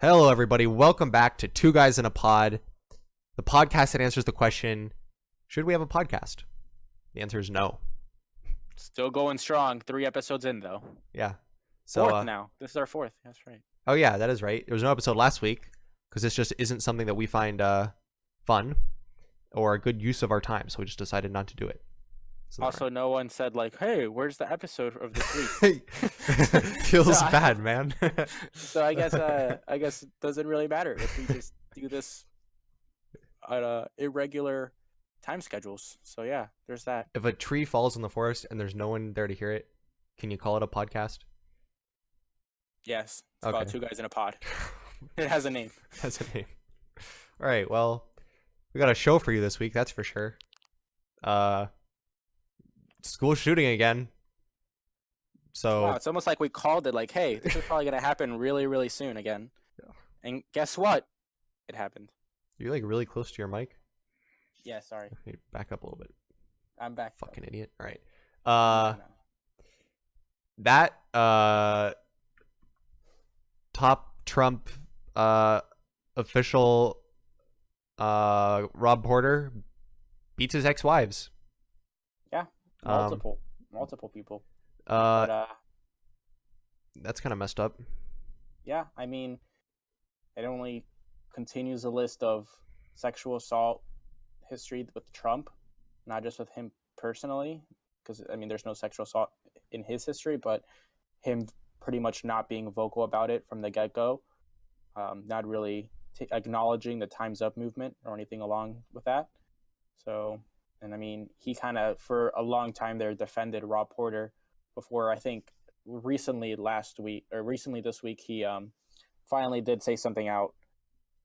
Hello, everybody. Welcome back to Two Guys in a Pod, the podcast that answers the question, should we have a podcast? The answer is no. Still going strong. 3 episodes in, though. Yeah. So, Fourth now. This is our fourth. That's right. Oh, yeah, that is right. There was no episode last week because this just isn't something that we find fun or a good use of our time. So we just decided not to do it. Also, no one said, like, hey, where's the episode of this week? Feels bad, man. So I guess it doesn't really matter if we just do this at irregular time schedules. So yeah, there's that. If a tree falls in the forest and there's no one there to hear it, can you call it a podcast? Yes. It's called Two Guys in a Pod. It has a name. It has a name. All right. Well, we got a show for you this week. That's for sure. School shooting again. So wow, it's almost like we called it like, hey, this is probably going to happen really, really soon again. Yeah. And guess what? It happened. You're like really close to your mic. Yeah, sorry. Okay, back up a little bit. I'm back. Fucking idiot. All right. That top Trump official Rob Porter beats his ex-wives. Yeah. Multiple people. That's kind of messed up. Yeah, I mean, it only continues a list of sexual assault history with Trump, not just with him personally, because I mean, there's no sexual assault in his history, but him pretty much not being vocal about it from the get-go, not really acknowledging the Time's Up movement or anything along with that. So. And I mean, he kind of, for a long time there, defended Rob Porter before, I think, recently this week, he finally did say something out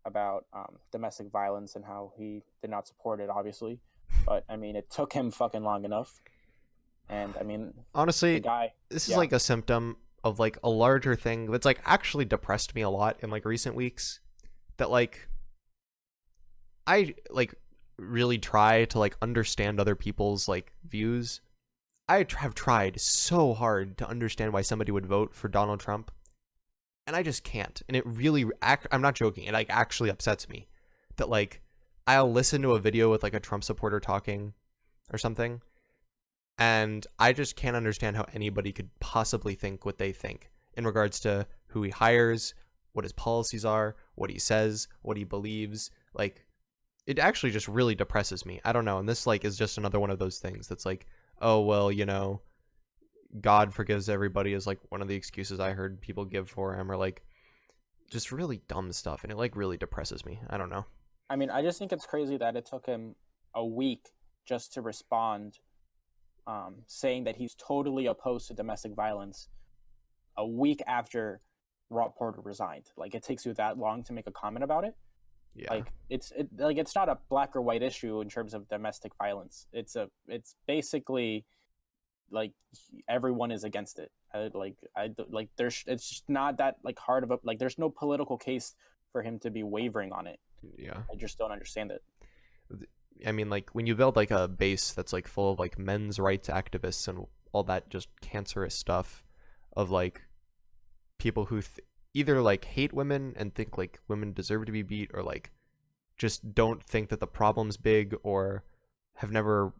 about domestic violence and how he did not support it, obviously. But, I mean, it took him fucking long enough. And, I mean, honestly, this is like a symptom of like a larger thing that's like actually depressed me a lot in like recent weeks. That like, I like really try to like understand other people's like views. I have tried so hard to understand why somebody would vote for Donald Trump, and I just can't. And it really, I'm not joking, it like actually upsets me that like I'll listen to a video with like a Trump supporter talking or something, and I just can't understand how anybody could possibly think what they think in regards to who he hires, what his policies are, what he says, what he believes. Like, it actually just really depresses me. I don't know. And this like is just another one of those things that's like, oh, well, you know, God forgives everybody is like one of the excuses I heard people give for him, or like just really dumb stuff. And it like really depresses me. I don't know. I mean, I just think it's crazy that it took him a week just to respond, saying that he's totally opposed to domestic violence a week after Rob Porter resigned. Like, it takes you that long to make a comment about it. Yeah. Like it's not a black or white issue in terms of domestic violence. It's basically like everyone is against it. It's just not that like hard of a, like there's no political case for him to be wavering on it. Yeah. I just don't understand it. I mean, like when you build like a base that's like full of like men's rights activists and all that just cancerous stuff of like people who either like hate women and think like women deserve to be beat, or like just don't think that the problem's big, or have never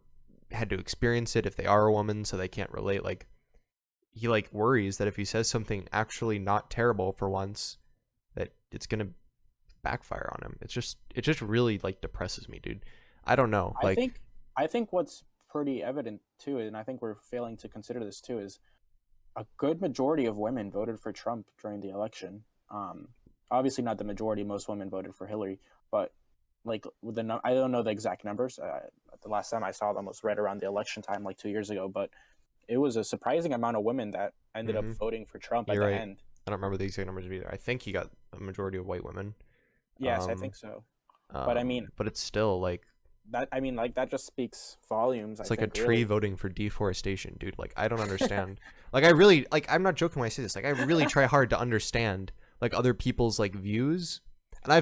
had to experience it if they are a woman, so they can't relate. Like, he like worries that if he says something actually not terrible for once, that it's gonna backfire on him. It just really like depresses me, dude. I don't know. Like, I think what's pretty evident too, and I think we're failing to consider this too, is a good majority of women voted for Trump during the election. Obviously not the majority. Most women voted for Hillary, but like I don't know the exact numbers. The last time I saw them was right around the election time, like 2 years ago. But it was a surprising amount of women that ended up voting for Trump at the end. I don't remember the exact numbers either. I think he got a majority of white women. Yes, I think so. But I mean, but it's still like that. I mean, like that just speaks volumes. It's like a tree voting for deforestation, dude. Like, I don't understand. Like, I really, like, I'm not joking when I say this. Like, I really try hard to understand like other people's like views, and I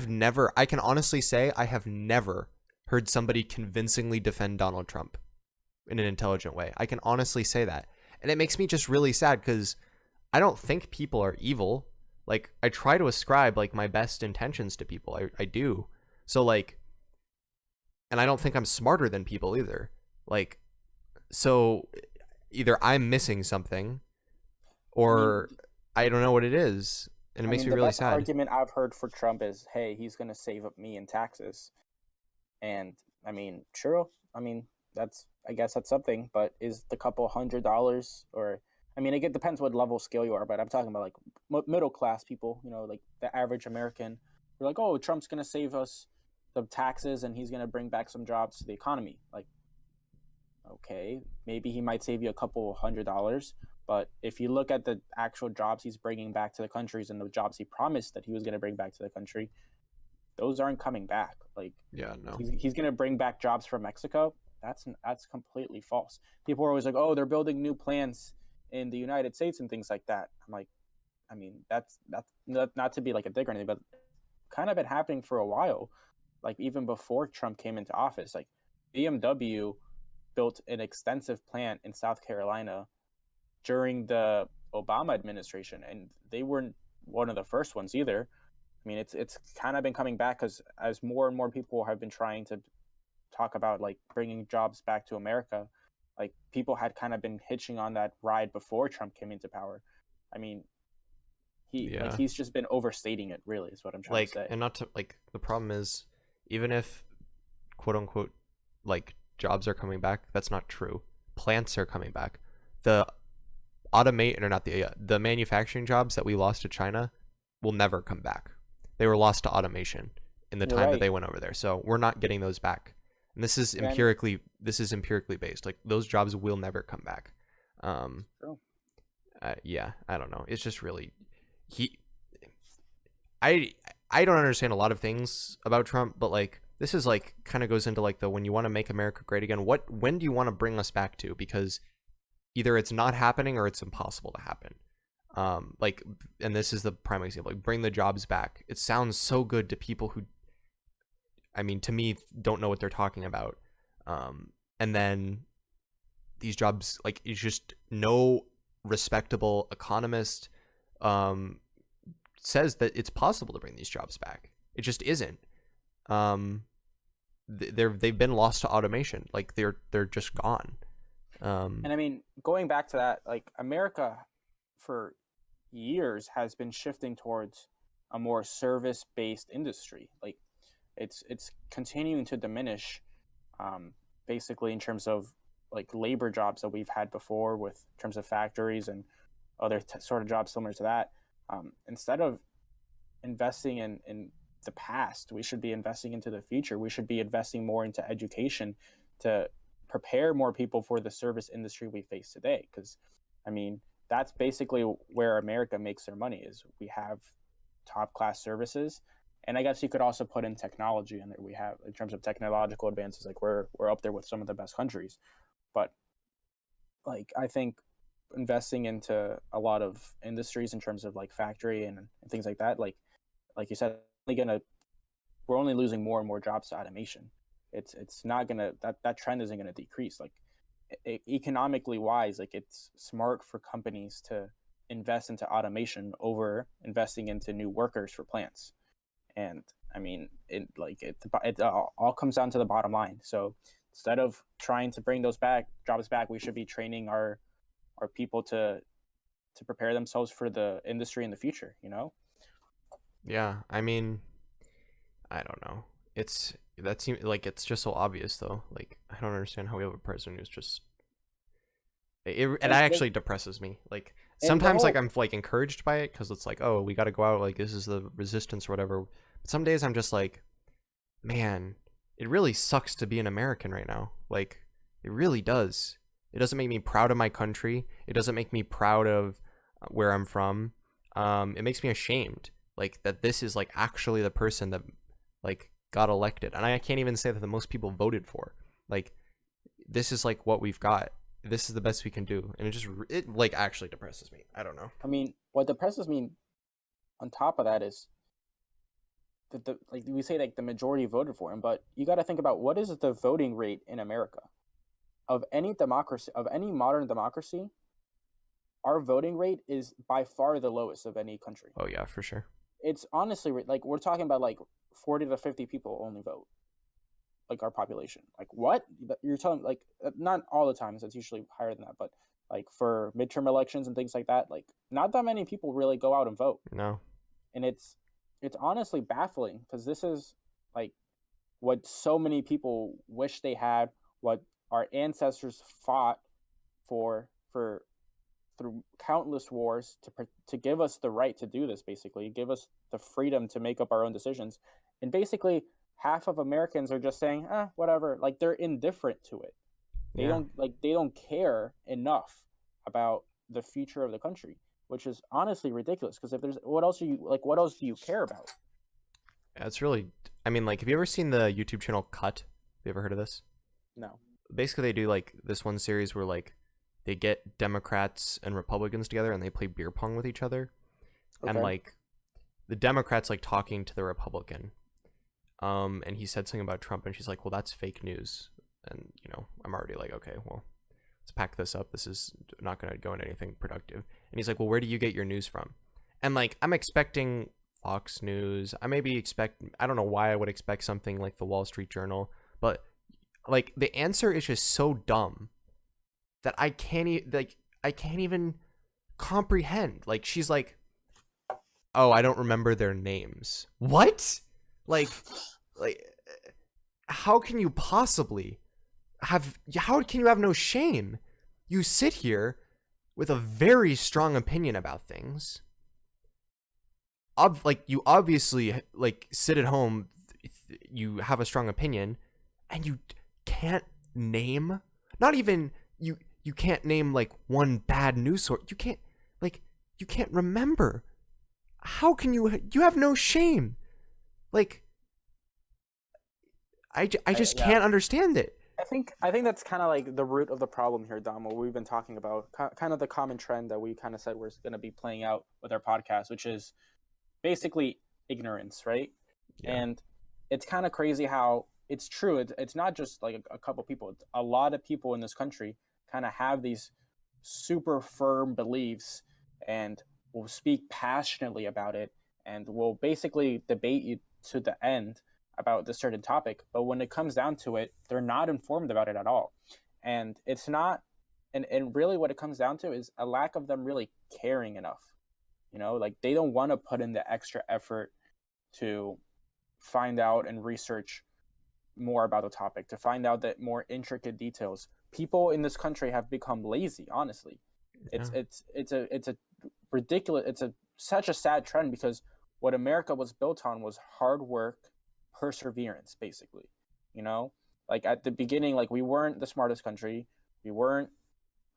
can honestly say I have never heard somebody convincingly defend Donald Trump in an intelligent way. I can honestly say that, and it makes me just really sad because I don't think people are evil. Like, I try to ascribe like my best intentions to people. I do. So like, and I don't think I'm smarter than people either. Like, so either I'm missing something I mean, or I don't know what it is, and it makes me the really best sad. argument I've heard for Trump is, hey, he's going to save up me in taxes. And I mean, true. I mean, I guess that's something, but is the couple $100 or, I mean, it depends what level of skill you are, but I'm talking about like middle class people, like the average American. You're like, oh, Trump's going to save us the taxes and he's going to bring back some jobs to the economy. Like, okay, maybe he might save you a couple $100, but if you look at the actual jobs he's bringing back to the countries and the jobs he promised that he was going to bring back to the country, those aren't coming back. Like, Yeah, no. he's going to bring back jobs from Mexico. That's completely false. People are always like, oh, they're building new plants in the United States and things like that. I'm like, I mean, that's not to be like a dick or anything, but kind of been happening for a while. Like even before Trump came into office, like BMW built an extensive plant in South Carolina during the Obama administration, and they weren't one of the first ones either. I mean, it's kind of been coming back because as more and more people have been trying to talk about like bringing jobs back to America, like people had kind of been hitching on that ride before Trump came into power. I mean, Yeah. he's just been overstating it. Really, is what I'm trying to Like, say. and not to like, the problem is, even if quote unquote like jobs are coming back, that's not true. Plants are coming back. The automate or not the manufacturing jobs that we lost to China will never come back. They were lost to automation in the You're time that right. they went over there. So we're not getting those back. And And this is empirically based. Like, those jobs will never come back. Um true. yeah, I don't know. It's just really he I I don't understand a lot of things about Trump, but like, this is like kind of goes into like the when you want to make America great again, when do you want to bring us back to? Because either it's not happening or it's impossible to happen. Like, and this is the prime example. Like, bring the jobs back. It sounds so good to people who, I mean, to me, don't know what they're talking about. And then these jobs, like, it's just no respectable economist um, says that it's possible to bring these jobs back. It just isn't. They've been lost to automation. Like, they're just gone. And I mean, going back to that, like America for years has been shifting towards a more service-based industry. Like it's continuing to diminish, basically in terms of like labor jobs that we've had before, with in terms of factories and other sort of jobs similar to that. Instead of investing in the past, we should be investing into the future. We should be investing more into education to prepare more people for the service industry we face today. Because, I mean, that's basically where America makes their money. Is we have top class services, and I guess you could also put in technology in there. We have, in terms of technological advances, like we're up there with some of the best countries. But like I think investing into a lot of industries in terms of like factory and things like that, like you said, we're only losing more and more jobs to automation. It's not gonna, that trend isn't gonna decrease. Like economically wise, like it's smart for companies to invest into automation over investing into new workers for plants. And I mean, it all comes down to the bottom line. So instead of trying to bring those jobs back, we should be training our people to prepare themselves for the industry in the future. Yeah, I mean, I don't know. That seems like it's just so obvious though. Like, I don't understand how we have a president who's just it And actually depresses me. Like, and the sometimes like whole I'm like encouraged by it because it's like, oh, we got to go out, like this is the resistance or whatever. But some days I'm just like, man, it really sucks to be an American right now. Like, it really does. It doesn't make me proud of my country. It doesn't make me proud of where I'm from. It makes me ashamed, like, that this is like actually the person that like got elected, and I can't even say that the most people voted for. Like, this is like what we've got. This is the best we can do, and it like actually depresses me. I don't know. I mean, what depresses me on top of that is that like we say, like the majority voted for him, but you got to think about what is the voting rate in America of any democracy, of any modern democracy. our voting rate is by far the lowest of any country. Oh yeah, for sure. It's honestly like we're talking about like 40 to 50 people only vote, like our population. Like what? You're telling like not all the times. It's usually higher than that, but like for midterm elections and things like that, like not that many people really go out and vote. No. And it's honestly baffling because this is like what so many people wish they had, what our ancestors fought for through countless wars to give us the right to do this, basically give us the freedom to make up our own decisions. And basically half of Americans are just saying whatever, like they're indifferent to it. They don't care enough about the future of the country, which is honestly ridiculous, because if there's what else do you care about? Yeah, it's really, I mean, like, have you ever seen the YouTube channel Cut? Have you ever heard of this? No. Basically they do like this one series where like they get Democrats and Republicans together and they play beer pong with each other. Okay. And like the Democrat's like talking to the Republican. And he said something about Trump and she's like, well, that's fake news. And, you know, I'm already like, okay, well, let's pack this up. This is not going to go into anything productive. And he's like, well, where do you get your news from? And like, I'm expecting Fox News. I don't know why I would expect something like the Wall Street Journal, but like the answer is just so dumb that I can't even comprehend. Like, she's like, oh, I don't remember their names. What? Like, how can you possibly how can you have no shame? You sit here with a very strong opinion about things. Like, you obviously like sit at home, you have a strong opinion, and you can't name, not even you can't name like one bad news source. You can't remember. How can you have no shame? Like, I just can't understand it. I think that's kind of like the root of the problem here, Dom, what we've been talking about, kind of the common trend that we kind of said was going to be playing out with our podcast, which is basically ignorance, right? Yeah. And it's kind of crazy how it's true. It's not just like a couple people. It's a lot of people in this country kind of have these super firm beliefs and will speak passionately about it and will basically debate you to the end about this certain topic. But when it comes down to it, they're not informed about it at all. And it's not, and really what it comes down to is a lack of them really caring enough. You know, like they don't want to put in the extra effort to find out and research more about the topic, to find out that more intricate details. People in this country have become lazy, honestly. Yeah. It's a ridiculous, such a sad trend, because what America was built on was hard work, perseverance, basically. You know, like at the beginning, like we weren't the smartest country, we weren't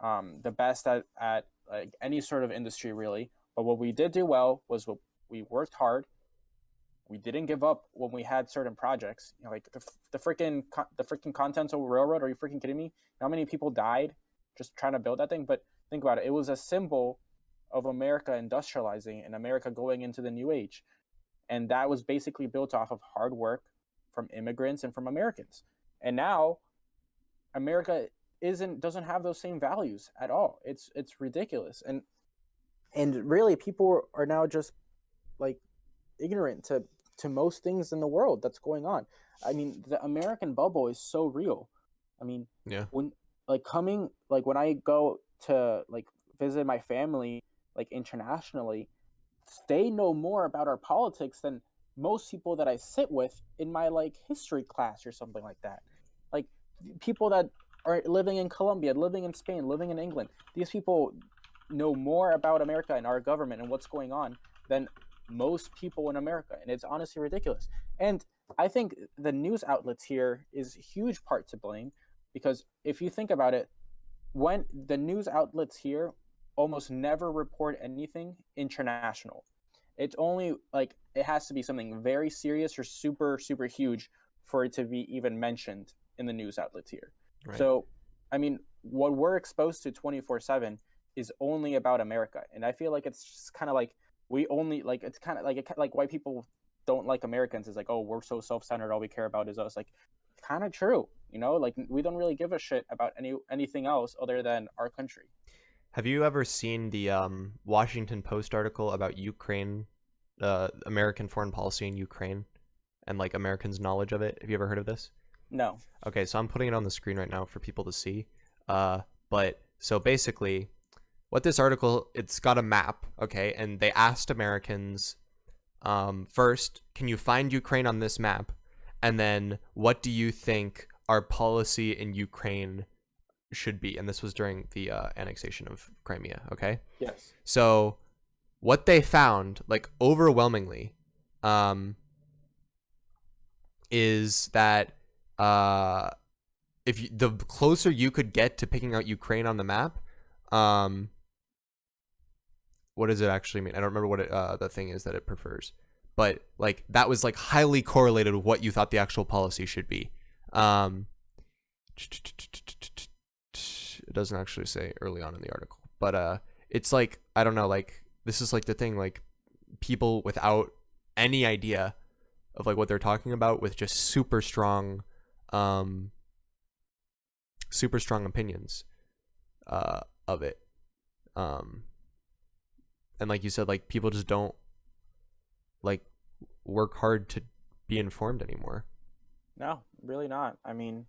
the best at like any sort of industry really, but what we did do well was we worked hard. We didn't give up when we had certain projects. You know, like the freaking Continental Railroad. Are you freaking kidding me? How many people died just trying to build that thing? But think about it. It was a symbol of America industrializing and America going into the new age. And that was basically built off of hard work from immigrants and from Americans. And now America doesn't have those same values at all. It's ridiculous. And really people are now just like ignorant to most things in the world that's going on. I mean, the American bubble is so real. I mean, yeah. When I go to like visit my family like internationally, they know more about our politics than most people that I sit with in my like history class or something like that. Like people that are living in Colombia, living in Spain, living in England, these people know more about America and our government and what's going on than most people in America. And it's honestly ridiculous. And I think the news outlets here is a huge part to blame, because if you think about it, when the news outlets here almost never report anything international. It's only like it has to be something very serious or super, super huge for it to be even mentioned in the news outlets here. Right. So, I mean, what we're exposed to 24/7 is only about America. And I feel like it's just kind of like we only like, it's kind of like why people don't like Americans is like, oh, we're so self-centered, all we care about is us. Like, kind of true, you know, like we don't really give a shit about anything else other than our country. Have you ever seen the Washington Post article about Ukraine, American foreign policy in Ukraine, and like Americans' knowledge of it? Have you ever heard of this? No. Okay, so I'm putting it on the screen right now for people to see. But so basically, what this article, it's got a map, okay, and they asked Americans, first, can you find Ukraine on this map? And then, what do you think our policy in Ukraine should be? And this was during the annexation of Crimea, okay? Yes. So, what they found, like overwhelmingly, is that if you, the closer you could get to picking out Ukraine on the map, what does it actually mean? I don't remember what it, the thing is that it prefers, but like that was like highly correlated with what you thought the actual policy should be. It doesn't actually say early on in the article, but it's like, I don't know, like this is like the thing, like people without any idea of like what they're talking about with just super strong opinions of it, and like you said, like people just don't like work hard to be informed anymore. No, really not. I mean,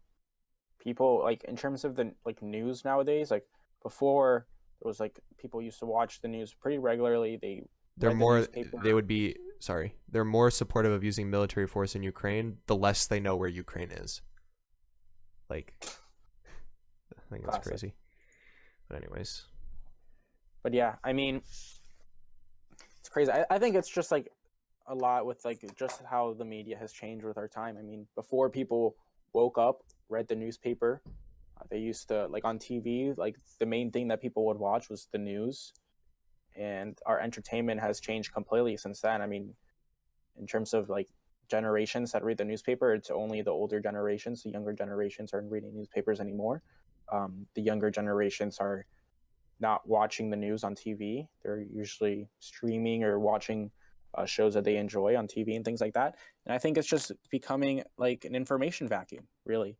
people like in terms of the like news nowadays, like before it was like people used to watch the news pretty regularly. They're more they would be sorry they're more supportive of using military force in Ukraine the less they know where Ukraine is. Like, I think that's crazy. But anyways, but yeah, I mean, it's crazy. I think it's just like a lot with like just how the media has changed with our time. I mean, before people woke up, read the newspaper, they used to like on TV, like the main thing that people would watch was the news, and our entertainment has changed completely since then. I mean, in terms of like generations that read the newspaper, it's only the older generations. The younger generations aren't reading newspapers anymore. The younger generations are not watching the news on TV. They're usually streaming or watching shows that they enjoy on TV and things like that. And I think it's just becoming like an information vacuum, really.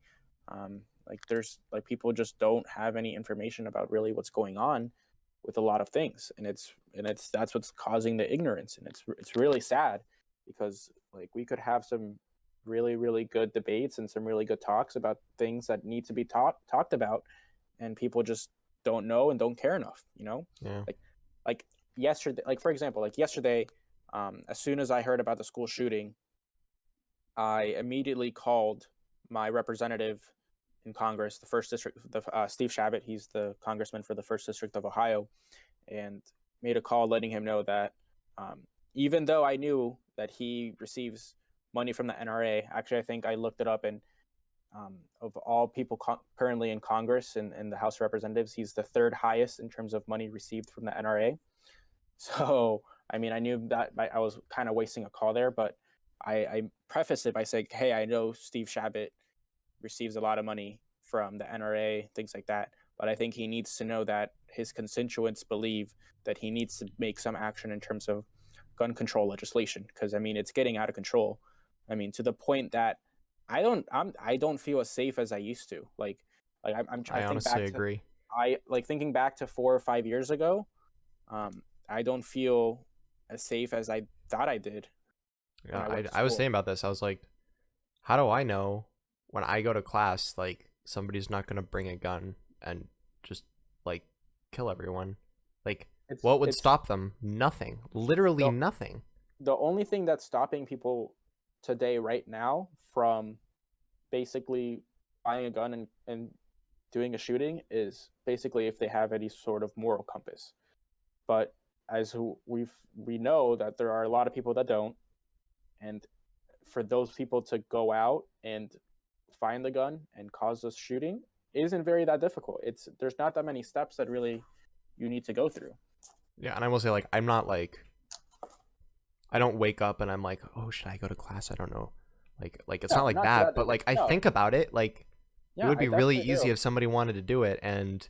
Like there's like people just don't have any information about really what's going on with a lot of things, and that's what's causing the ignorance, and it's really sad because like we could have some really good debates and some really good talks about things that need to be talked about, and people just don't know and don't care enough, you know. yeah. Like yesterday, like for example, like yesterday, as soon as I heard about the school shooting, I immediately called my representative in Congress, the first district, Steve Shabbat. He's the congressman for the first district of Ohio, and made a call letting him know that even though I knew that he receives money from the NRA, actually I think I looked it up, and of all people currently in Congress and the House of Representatives, he's the third highest in terms of money received from the NRA. So, I mean, I knew that I was kind of wasting a call there, but I prefaced it by saying, hey, I know Steve Shabbat receives a lot of money from the NRA, things like that, but I think he needs to know that his constituents believe that he needs to make some action in terms of gun control legislation, because I mean it's getting out of control. I mean, to the point that I don't feel as safe as I used to. I honestly agree. I like thinking back to 4 or 5 years ago. I don't feel as safe as I thought I did. Yeah, I was saying about this. I was like, how do I know when I go to class, like somebody's not gonna bring a gun and just like kill everyone? Like, what would stop them? Nothing. Literally nothing. The only thing that's stopping people today, right now, from basically buying a gun and doing a shooting is basically if they have any sort of moral compass. But as we know that there are a lot of people that don't, and for those people to go out and find the gun and cause a shooting isn't very that difficult. There's not that many steps that really you need to go through. Yeah, and I will say, like, I'm not like, I don't wake up and I'm like, oh, should I go to class? I don't know. Like it's not like that, but like I think about it, like it would be really easy if somebody wanted to do it, and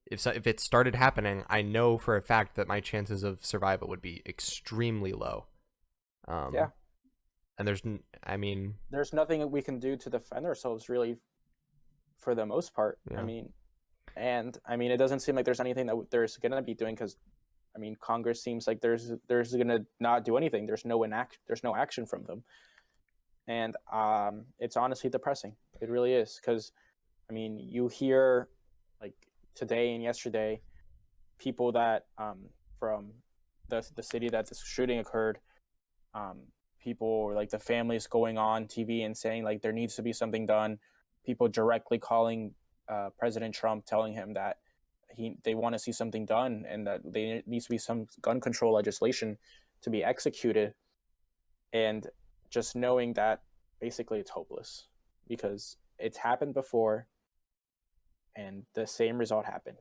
if it started happening, I know for a fact that my chances of survival would be extremely low. Yeah. And there's nothing that we can do to defend ourselves really, for the most part. Yeah. I mean, And I mean, it doesn't seem like there's anything that there's going to be doing, because I mean, Congress seems like there's going to not do anything. There's no action from them, and it's honestly depressing. It really is, because I mean, you hear like today and yesterday, people that from the city that this shooting occurred, people, or like the families, going on TV and saying like there needs to be something done. People directly calling President Trump, telling him that they want to see something done, and that there needs to be some gun control legislation to be executed. And just knowing that basically it's hopeless, because it's happened before and the same result happened,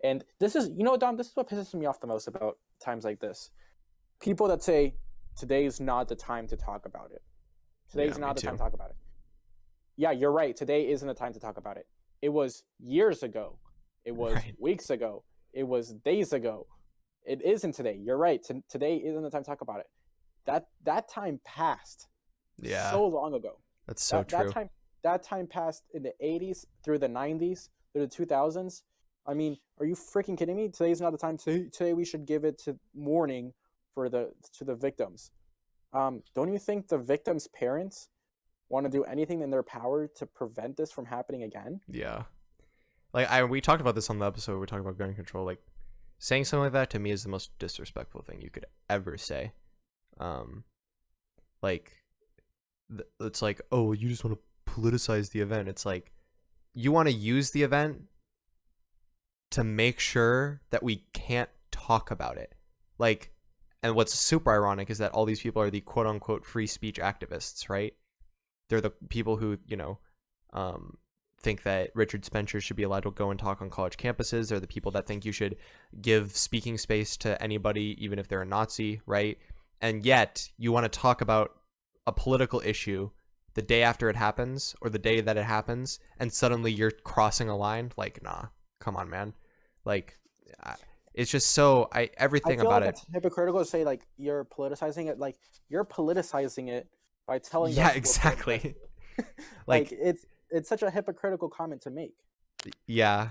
and this is, Dom, this is what pisses me off the most about times like this. People that say today is not the time to talk about it. Today's not the time to talk about it. Yeah, you're right. Today isn't the time to talk about it. It was years ago. It was weeks ago. It was days ago. It isn't today. You're right. Today isn't the time to talk about it. That time passed. Yeah. So long ago. That's so true. That time passed in the 80s, through the 90s, through the 2000s. I mean, are you freaking kidding me? Today's not the time. Today we should give it to mourning to the victims. Don't you think the victims' parents want to do anything in their power to prevent this from happening again? Yeah. Like we talked about this on the episode. We talked about gun control. Like, saying something like that to me is the most disrespectful thing you could ever say. It's like, oh, you just want to politicize the event. It's like, you want to use the event to make sure that we can't talk about it. Like, and what's super ironic is that all these people are the quote unquote free speech activists, right? They're the people who, think that Richard Spencer should be allowed to go and talk on college campuses. They're the people that think you should give speaking space to anybody, even if they're a Nazi, right? And yet you want to talk about a political issue the day after it happens, or the day that it happens, and suddenly you're crossing a line. Like, nah, come on, man. Like, it's just so everything about it. It's hypocritical to say like you're politicizing it. Like, you're politicizing it by telling. Yeah, exactly. like it's such a hypocritical comment to make. Yeah,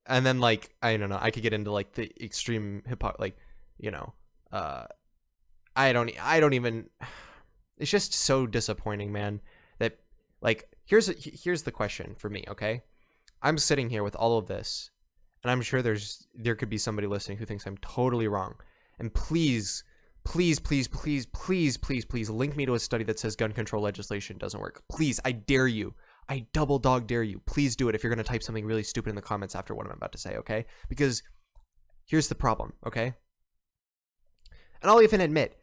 and then like, I don't know. I could get into like the extreme I don't even. It's just so disappointing, man. That like, here's the question for me. Okay, I'm sitting here with all of this, and I'm sure there could be somebody listening who thinks I'm totally wrong. And please link me to a study that says gun control legislation doesn't work. Please, I dare you. I double dog dare you. Please do it if you're going to type something really stupid in the comments after what I'm about to say, okay? Because here's the problem, okay? And I'll even admit,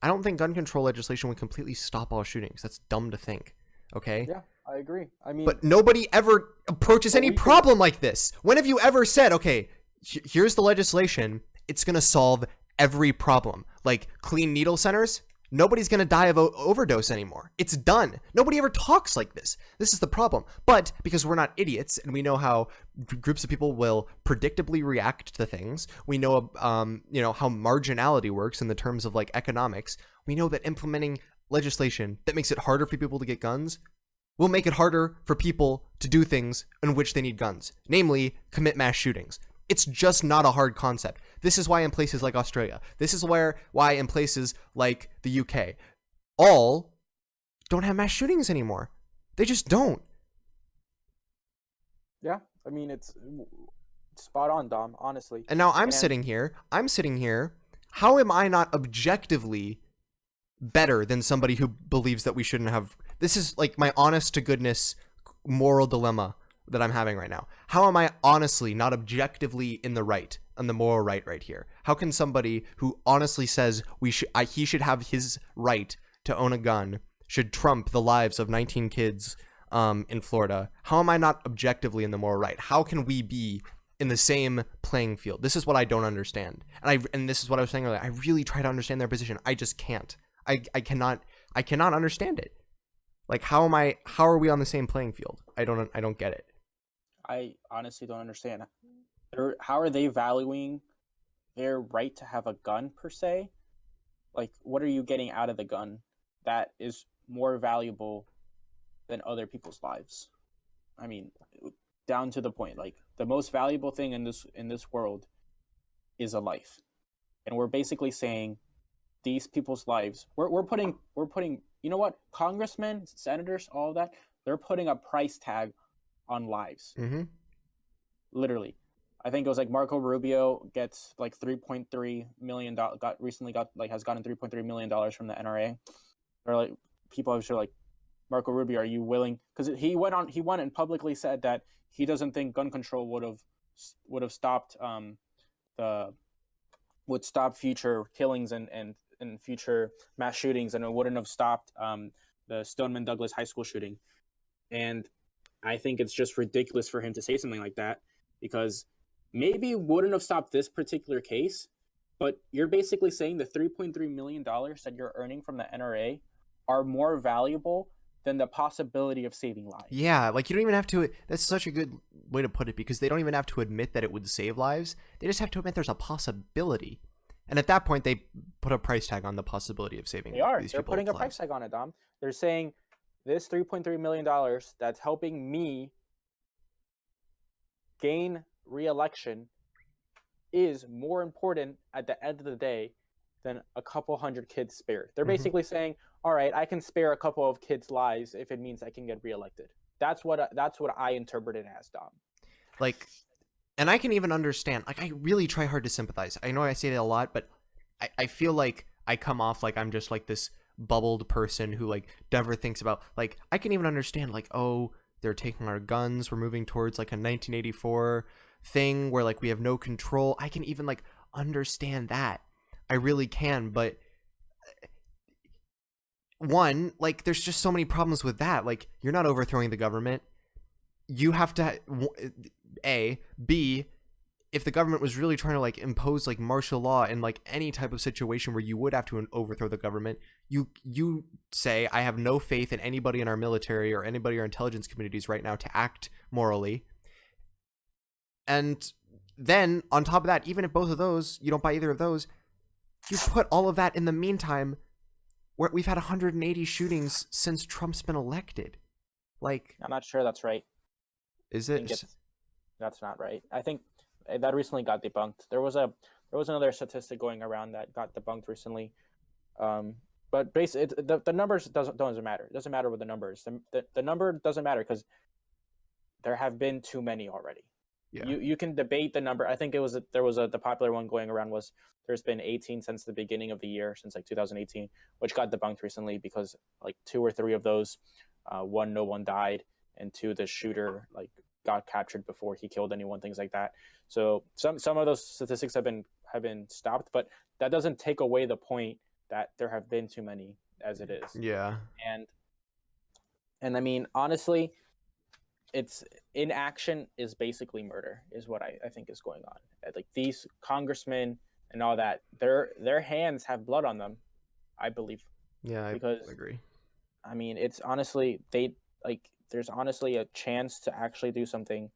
I don't think gun control legislation would completely stop all shootings. That's dumb to think, okay? Yeah, I agree. I mean, but nobody ever approaches any problem like this. When have you ever said, okay, here's the legislation, it's going to solve every problem? Like clean needle centers, nobody's going to die of overdose anymore. It's done. Nobody ever talks like this. This is the problem. But because we're not idiots and we know how groups of people will predictably react to things, we know how marginality works in the terms of like economics. We know that implementing legislation that makes it harder for people to get guns will make it harder for people to do things in which they need guns, namely commit mass shootings. It's just not a hard concept. This is why in places like Australia, this is why in places like the UK, all don't have mass shootings anymore. They just don't. Yeah, I mean, it's spot on, Dom, honestly. And now I'm sitting here. How am I not objectively better than somebody who believes that we shouldn't have? This is like my honest to goodness moral dilemma that I'm having right now. How am I honestly not objectively in the right, on the moral right here? How can somebody who honestly says he should have his right to own a gun should trump the lives of 19 kids in Florida? How am I not objectively in the moral right? How can we be in the same playing field? This is what I don't understand. And this is what I was saying earlier. I really try to understand their position. I just can't. I cannot understand it. Like, how are we on the same playing field? I don't get it. I honestly don't understand. How are they valuing their right to have a gun per se? Like, what are you getting out of the gun that is more valuable than other people's lives? I mean, down to the point, like, the most valuable thing in this world is a life, and we're basically saying these people's lives. We're putting you know what, congressmen, senators, all of that, they're putting a price tag on lives. Mm-hmm. Literally, I think it was like Marco Rubio gets like $3.3 million. Has gotten $3.3 million from the NRA. Or like people are like, Marco Rubio, are you willing? Because he went and publicly said that he doesn't think gun control would have stopped would stop future killings and future mass shootings, and it wouldn't have stopped the Stoneman Douglas High School shooting. And I think it's just ridiculous for him to say something like that, because maybe it wouldn't have stopped this particular case, but you're basically saying the $3.3 million that you're earning from the NRA are more valuable than the possibility of saving lives. Yeah, like you don't even have to. That's such a good way to put it, because they don't even have to admit that it would save lives. They just have to admit there's a possibility. And at that point, they put a price tag on the possibility of saving. They're putting a price tag on it, Dom. They're saying this $3.3 million that's helping me gain re-election is more important at the end of the day than a couple hundred kids spared. They're basically saying, all right, I can spare a couple of kids' lives if it means I can get reelected. That's what I interpret it as, Dom. Like, and I can even understand, like, I really try hard to sympathize. I know I say that a lot, but I feel like I come off like I'm just like this bubbled person who like never thinks about, like, I can even understand, like, oh, they're taking our guns, we're moving towards like a 1984 thing where like we have no control. I can even like understand that. I really can, but one, like, there's just so many problems with that. Like, you're not overthrowing the government. You have to B, if the government was really trying to like impose like martial law in like any type of situation where you would have to overthrow the government, you say, I have no faith in anybody in our military or anybody in our intelligence communities right now to act morally. And then on top of that, even if both of those, you don't buy either of those, you put all of that in the meantime where we've had 180 shootings since Trump's been elected. Like, I'm not sure that's right. Is it? That's not right. I think that recently got debunked. There was another statistic going around that got debunked recently. But basically, the numbers doesn't matter. It doesn't matter what the number is. The number doesn't matter because there have been too many already. Yeah. You can debate the number. I think the popular one going around was there's been 18 since the beginning of the year, since like 2018, which got debunked recently because like 2 or 3 of those, one, no one died, and 2, the shooter like got captured before he killed anyone, things like that. So some of those statistics have been stopped, but that doesn't take away the point that there have been too many as it is. Yeah. And I mean, honestly, it's inaction is basically murder, is what I think is going on. Like these congressmen and all that, their hands have blood on them, I believe. Yeah, I agree. I mean, it's honestly there's honestly a chance to actually do something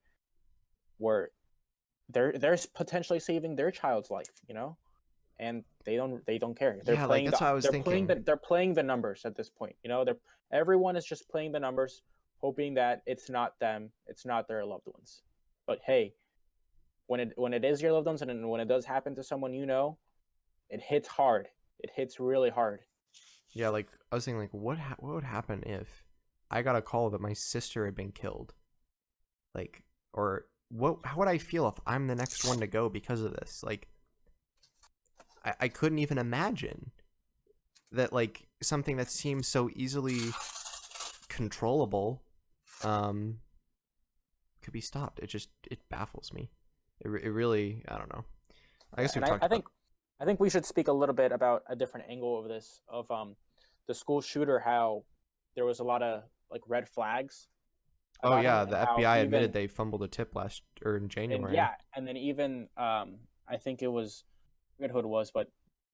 where they're potentially saving their child's life, you know, and they don't care. They're playing. That's what I was thinking. They're playing the numbers at this point. You know, everyone is just playing the numbers, hoping that it's not them, it's not their loved ones. But hey, when it is your loved ones, and when it does happen to someone you know, it hits hard. It hits really hard. Yeah, like I was thinking, like what would happen if I got a call that my sister had been killed? Like, or how would I feel if I'm the next one to go because of this? Like, I couldn't even imagine that like something that seems so easily controllable could be stopped. It baffles me. It really, I don't know. I guess I think we should speak a little bit about a different angle of this, of the school shooter, how there was a lot of like red flags. Oh yeah, the FBI admitted they fumbled a tip in January. And then even I think it was, I forget who it was, but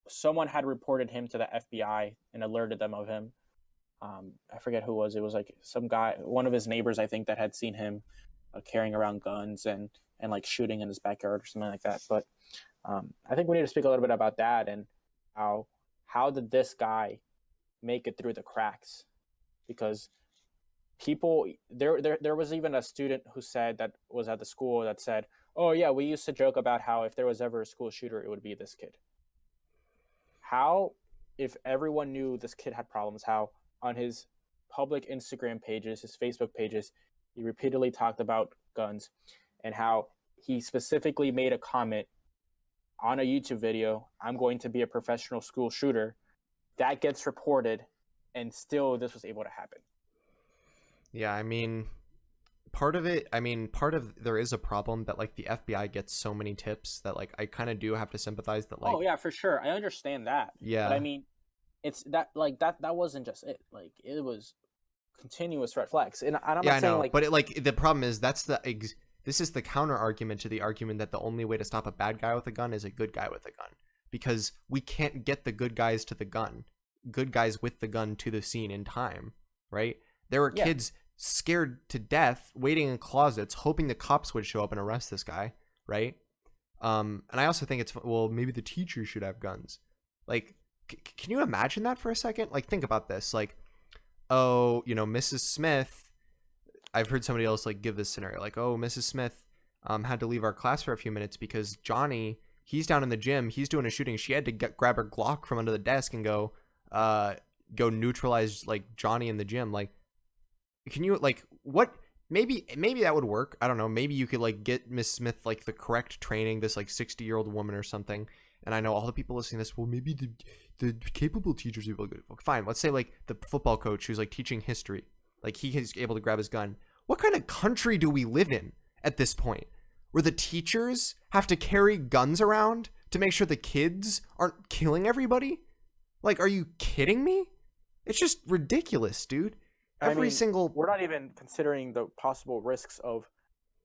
someone had reported him to the FBI and alerted them of him. I forget who it was. It was like some guy, one of his neighbors, I think, that had seen him carrying around guns and like shooting in his backyard or something like that. But I think we need to speak a little bit about that and how did this guy make it through the cracks? Because people there was even a student who said that was at the school that said, "Oh yeah, we used to joke about how if there was ever a school shooter, it would be this kid." How, if everyone knew this kid had problems, how on his public Instagram pages, his Facebook pages, he repeatedly talked about guns, and how he specifically made a comment on a YouTube video, "I'm going to be a professional school shooter." That gets reported, and still this was able to happen. Yeah, I mean, part of there is a problem that like the FBI gets so many tips that like I kind of do have to sympathize that like. Oh yeah, for sure, I understand that. Yeah. But I mean, it's that like that wasn't just it. Like it was continuous red flags, and I'm Yeah, not I saying know, like, but the problem is this is the counter argument to the argument that the only way to stop a bad guy with a gun is a good guy with a gun, because we can't get the good guys with the gun to the scene in time, right? There were kids scared to death waiting in closets hoping the cops would show up and arrest this guy, right? And I also think it's, well, maybe the teachers should have guns. Like, can you imagine that for a second? Like, think about this. Like, oh, Mrs. Smith, I've heard somebody else like give this scenario, like, oh, Mrs. Smith had to leave our class for a few minutes because Johnny, he's down in the gym, he's doing a shooting. She had to grab her Glock from under the desk and go neutralize like Johnny in the gym. Like, can you like what? Maybe that would work. I don't know. Maybe you could like get Miss Smith like the correct training, this like 60-year-old woman or something. And I know all the people listening to this, well, maybe the capable teachers will be good. Fine. Let's say like the football coach who's like teaching history, like he is able to grab his gun. What kind of country do we live in at this point where the teachers have to carry guns around to make sure the kids aren't killing everybody? Like, are you kidding me? It's just ridiculous, dude. We're not even considering the possible risks of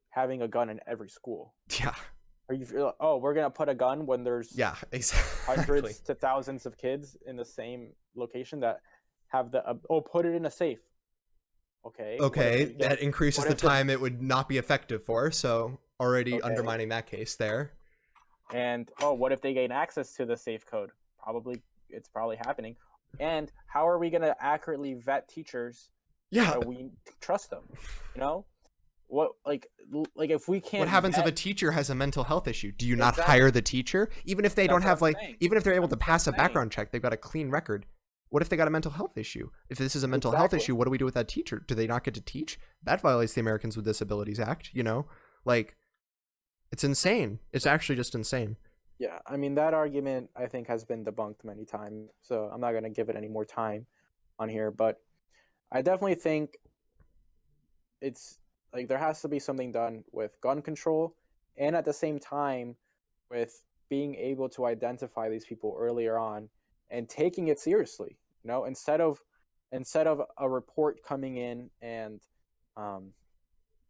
having a gun in every school. Yeah. Are you? Oh, we're gonna put a gun when there's exactly hundreds to thousands of kids in the same location that have the put it in a safe. Okay, that increases the time it would not be effective for, so already undermining that case there. And what if they gain access to the safe code? It's probably happening. And how are we going to accurately vet teachers? Yeah, we trust them. What like if we can't. What happens if a teacher has a mental health issue? Do you not hire the teacher, even if they don't have even if they're able to pass a background check, they've got a clean record? What if they got a mental health issue? If this is a mental health issue, what do we do with that teacher? Do they not get to teach? That violates the Americans with Disabilities Act, Like, it's insane. It's actually just insane. Yeah, I mean, that argument, I think, has been debunked many times, so I'm not going to give it any more time on here, but I definitely think it's, like, there has to be something done with gun control, and at the same time, with being able to identify these people earlier on and taking it seriously. Instead of a report coming in and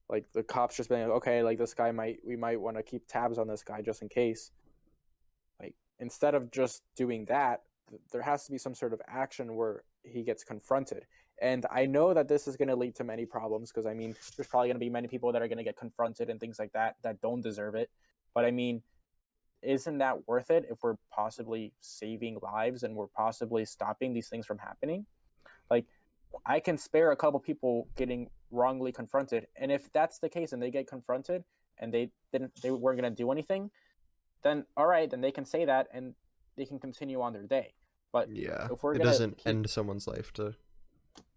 like the cops just being like, okay, like this guy we might want to keep tabs on this guy just in case. Like, instead of just doing that, there has to be some sort of action where he gets confronted. And I know that this is going to lead to many problems because, I mean, there's probably going to be many people that are going to get confronted and things like that don't deserve it. But I mean, isn't that worth it if we're possibly saving lives and we're possibly stopping these things from happening? Like, I can spare a couple people getting wrongly confronted, and if that's the case and they get confronted and they weren't going to do anything, then all right, then they can say that and they can continue on their day. But yeah, if it doesn't end someone's life to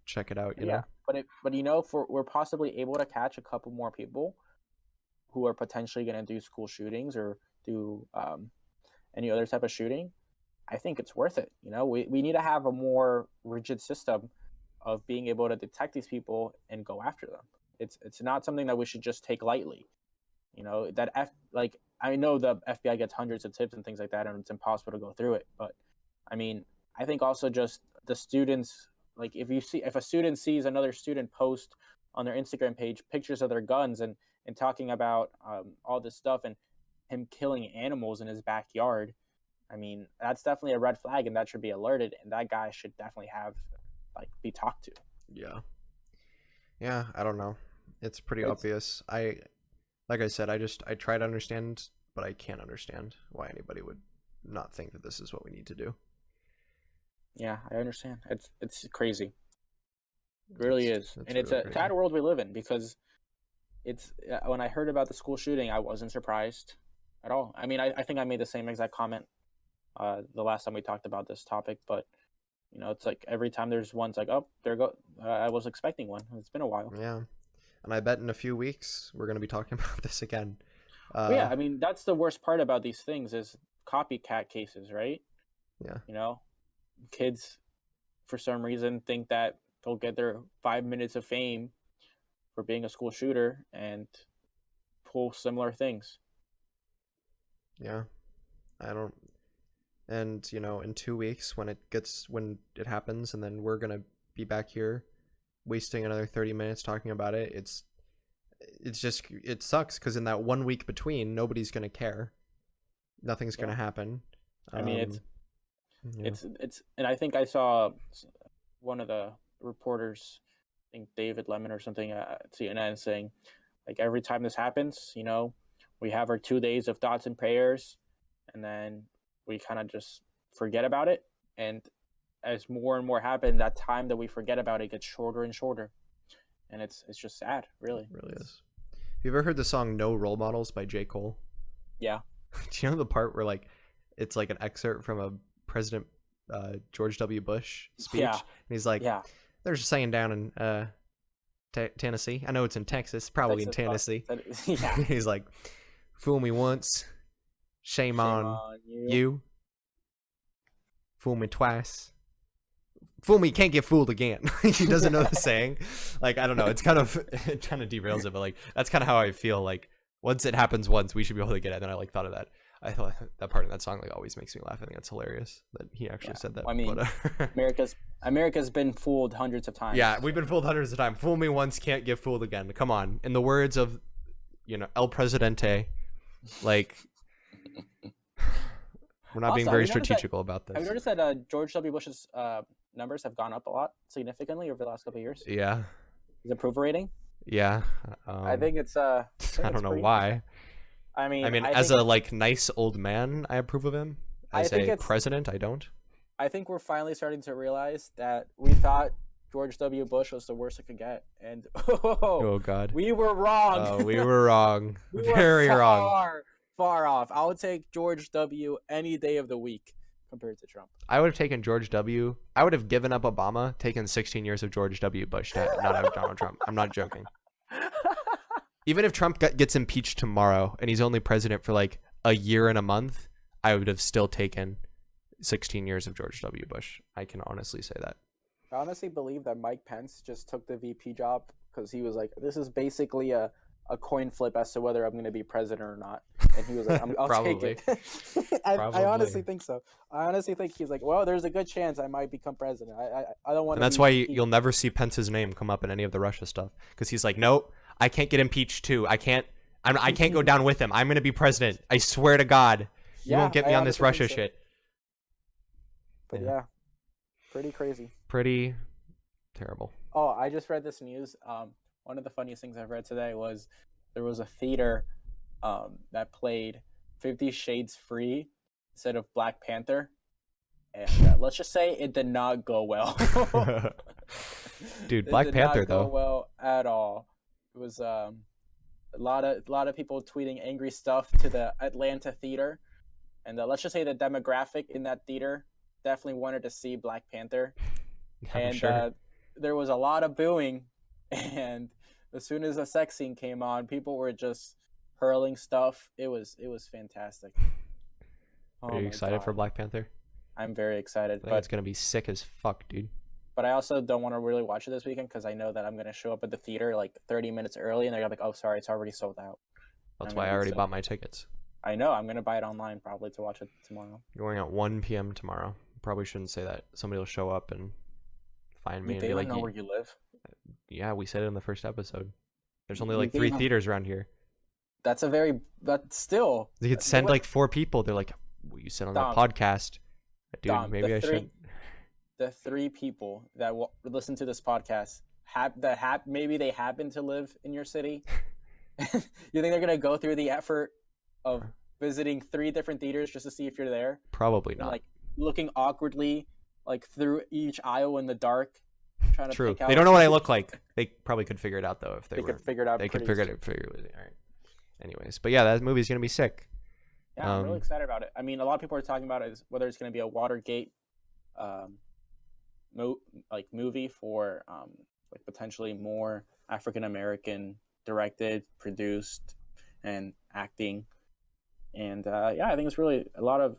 check it out, you know. But if we're possibly able to catch a couple more people who are potentially going to do school shootings or do any other type of shooting, I think it's worth it. We need to have a more rigid system of being able to detect these people and go after them. It's not something that we should just take lightly. I know the FBI gets hundreds of tips and things like that, and it's impossible to go through it. But I mean, I think also just the students, like if a student sees another student post on their Instagram page pictures of their guns and talking about all this stuff and him killing animals in his backyard, I mean, that's definitely a red flag, and that should be alerted, and that guy should definitely be talked to. Yeah, I don't know. It's pretty obvious. Like I said, I try to understand, but I can't understand why anybody would not think that this is what we need to do. Yeah, I understand. It's crazy. It really is. That's And it's really a crazy. sad world we live in, because it's when I heard about the school shooting, I wasn't surprised at all. I mean, I think I made the same exact comment the last time we talked about this topic, but it's like every time there's one, it's like, oh, there go. I was expecting one. It's been a while. Yeah, and I bet in a few weeks we're gonna be talking about this again. Well, yeah, I mean, that's the worst part about these things is copycat cases, right? Yeah. Kids for some reason think that they'll get their 5 minutes of fame for being a school shooter and pull similar things. Yeah. I don't. And in 2 weeks when it happens, and then we're gonna be back here, wasting another 30 minutes talking about it. It sucks because in that 1 week between, nobody's gonna care. Nothing's gonna happen. I mean, it's and I think I saw one of the reporters, I think David Lemon or something at CNN, saying like every time this happens, we have our 2 days of thoughts and prayers, and then we kind of just forget about it. And as more and more happen, that time that we forget about it gets shorter and shorter. And it's just sad, really. It really is. Have you ever heard the song No Role Models by J. Cole? Yeah. Do you know the part where like it's like an excerpt from a President George W. Bush speech? Yeah. And he's like, Yeah. there's a saying down in Tennessee. I know it's in Texas, probably in Tennessee. Yeah. He's like, fool me once, shame on you. Fool me twice, fool me, can't get fooled again. He doesn't know the saying. Like, I don't know, it kind of derails it, but like that's kind of how I feel. Like once it happens once, we should be able to get it. And then I like thought of that. I thought that part of that song like always makes me laugh. I think that's hilarious that he actually said that. I mean, America's been fooled hundreds of times. Yeah, we've been fooled hundreds of times. Fool me once, can't get fooled again. Come on. In the words of El Presidente, like we're not being very strategical about this. Have you noticed that George W. Bush's numbers have gone up a lot significantly over the last couple of years? Yeah. His approval rating? Yeah. I think it's I don't know why. I mean, as a like nice old man, I approve of him. As a president, I don't. I think we're finally starting to realize that we thought George W. Bush was the worst it could get, and oh God, we were wrong. Oh, we were wrong. Very wrong. Far off. I would take George W. any day of the week compared to Trump. I would have taken George W. I would have given up Obama, taken 16 years of George W. Bush to not have Donald Trump. I'm not joking. Even if Trump gets impeached tomorrow and he's only president for like a year and a month, I would have still taken 16 years of George W. Bush. I can honestly say that. I honestly believe that Mike Pence just took the VP job because he was like, this is basically a coin flip as to whether I'm going to be president or not. And he was like, I'll take it. I honestly think so. I honestly think he's like, well, there's a good chance I might become president. I don't want to. And that's why you'll never see Pence's name come up in any of the Russia stuff, because he's like, nope, I can't get impeached too. I can't go down with him. I'm going to be president. I swear to God. You won't get me on this Russia shit. But yeah, pretty crazy. Pretty terrible. Oh, I just read this news. One of the funniest things I've read today was there was a theater that played 50 Shades Free instead of Black Panther. And let's just say it did not go well. Dude, Black Panther, though. It did not go well at all. It was a lot of people tweeting angry stuff to the Atlanta theater. And let's just say the demographic in that theater definitely wanted to see Black Panther. And there was a lot of booing. And as soon as the sex scene came on, people were just hurling stuff. It was fantastic. Are you excited for Black Panther? I'm very excited. I think it's gonna be sick as fuck, dude. But I also don't want to really watch it this weekend because I know that I'm gonna show up at the theater like 30 minutes early, and they're gonna be like, "Oh, sorry, it's already sold out." That's why I already bought my tickets. I know. I'm gonna buy it online probably to watch it tomorrow. Going at 1 p.m. tomorrow. Probably shouldn't say that. Somebody will show up and find me and be like, "They know where you live." Yeah, we said it in the first episode. There's only like 3 theaters around here. But still. They could send like 4 people. They're like, "Will you sit on the podcast?" Dude, maybe I should. The 3 people that will listen to this podcast maybe they happen to live in your city. You think they're gonna go through the effort of visiting 3 different theaters just to see if you're there? Probably not. Like looking awkwardly like through each aisle in the dark, trying to True. pick out. They don't know what I look like. They probably could figure it out though if they were. could figure it out. They could pretty figure it. All right. Anyways, but yeah, that movie's gonna be sick. Yeah, I'm really excited about it. I mean, a lot of people are talking about it, whether it's going to be a Watergate, movie for like potentially more African American directed, produced, and acting. And yeah, I think it's really a lot of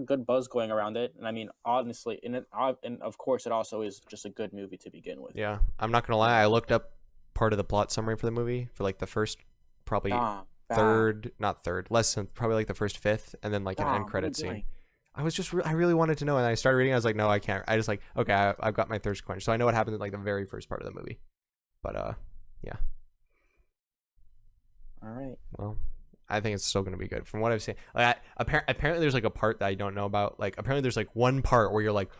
good buzz going around it. And I mean, honestly, and of course, it also is just a good movie to begin with. Yeah, I'm not gonna lie. I looked up part of the plot summary for the movie for like the first probably. Less than probably like the first fifth, and then like an end credit scene. I was just I really wanted to know, and I started reading. I was like, no, I can't. I just like, okay, I've got my thirst quenched, so I know what happens in like the very first part of the movie. But yeah. All right. Well, I think it's still gonna be good from what I've seen. Like, apparently there's like a part that I don't know about. Like apparently there's like one part where you're like,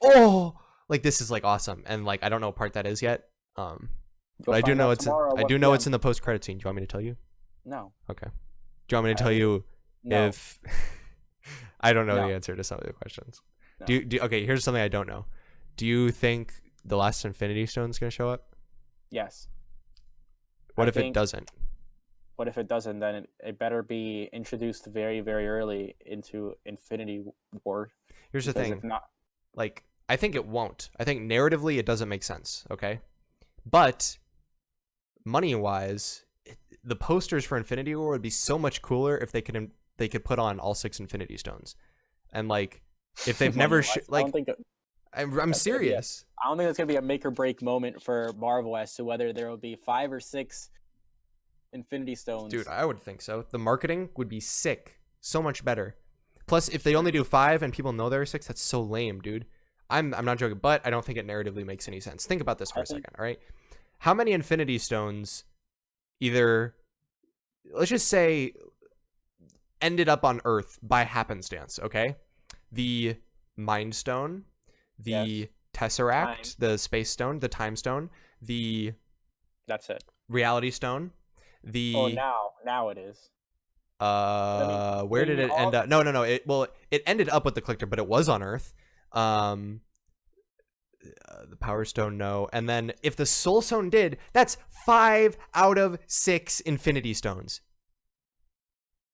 oh, like this is like awesome, and like I don't know what part that is yet. But I do know it's in the post credit scene. Do you want me to tell you? No. Okay. Do you want me to tell you if I don't know the answer to some of the questions? No. Okay, here's something I don't know. Do you think the last Infinity Stone is going to show up? Yes. What if it doesn't? What if it doesn't? Then it better be introduced very, very early into Infinity War. Here's the thing. If not, like, I think it won't. I think narratively it doesn't make sense, okay? But money-wise, the posters for Infinity War would be so much cooler if they could put on all 6 Infinity Stones, and like if they've never I'm serious. I don't think that's gonna be a make or break moment for Marvel as to whether there will be 5 or 6 Infinity Stones. Dude, I would think so. The marketing would be sick, so much better. Plus, if they only do 5 and people know there are 6, that's so lame, dude. I'm not joking, but I don't think it narratively makes any sense. Think about this for a second, all right? How many Infinity Stones either, let's just say, ended up on Earth by happenstance, okay? The Mind Stone, the Tesseract, the Space Stone, the Time Stone, the... That's it. Reality Stone, the... Oh, now it is. Where did it end up? No. It ended up with the Collector, but it was on Earth. The Power Stone, no. And then if the Soul Stone did, that's 5 out of 6 Infinity Stones.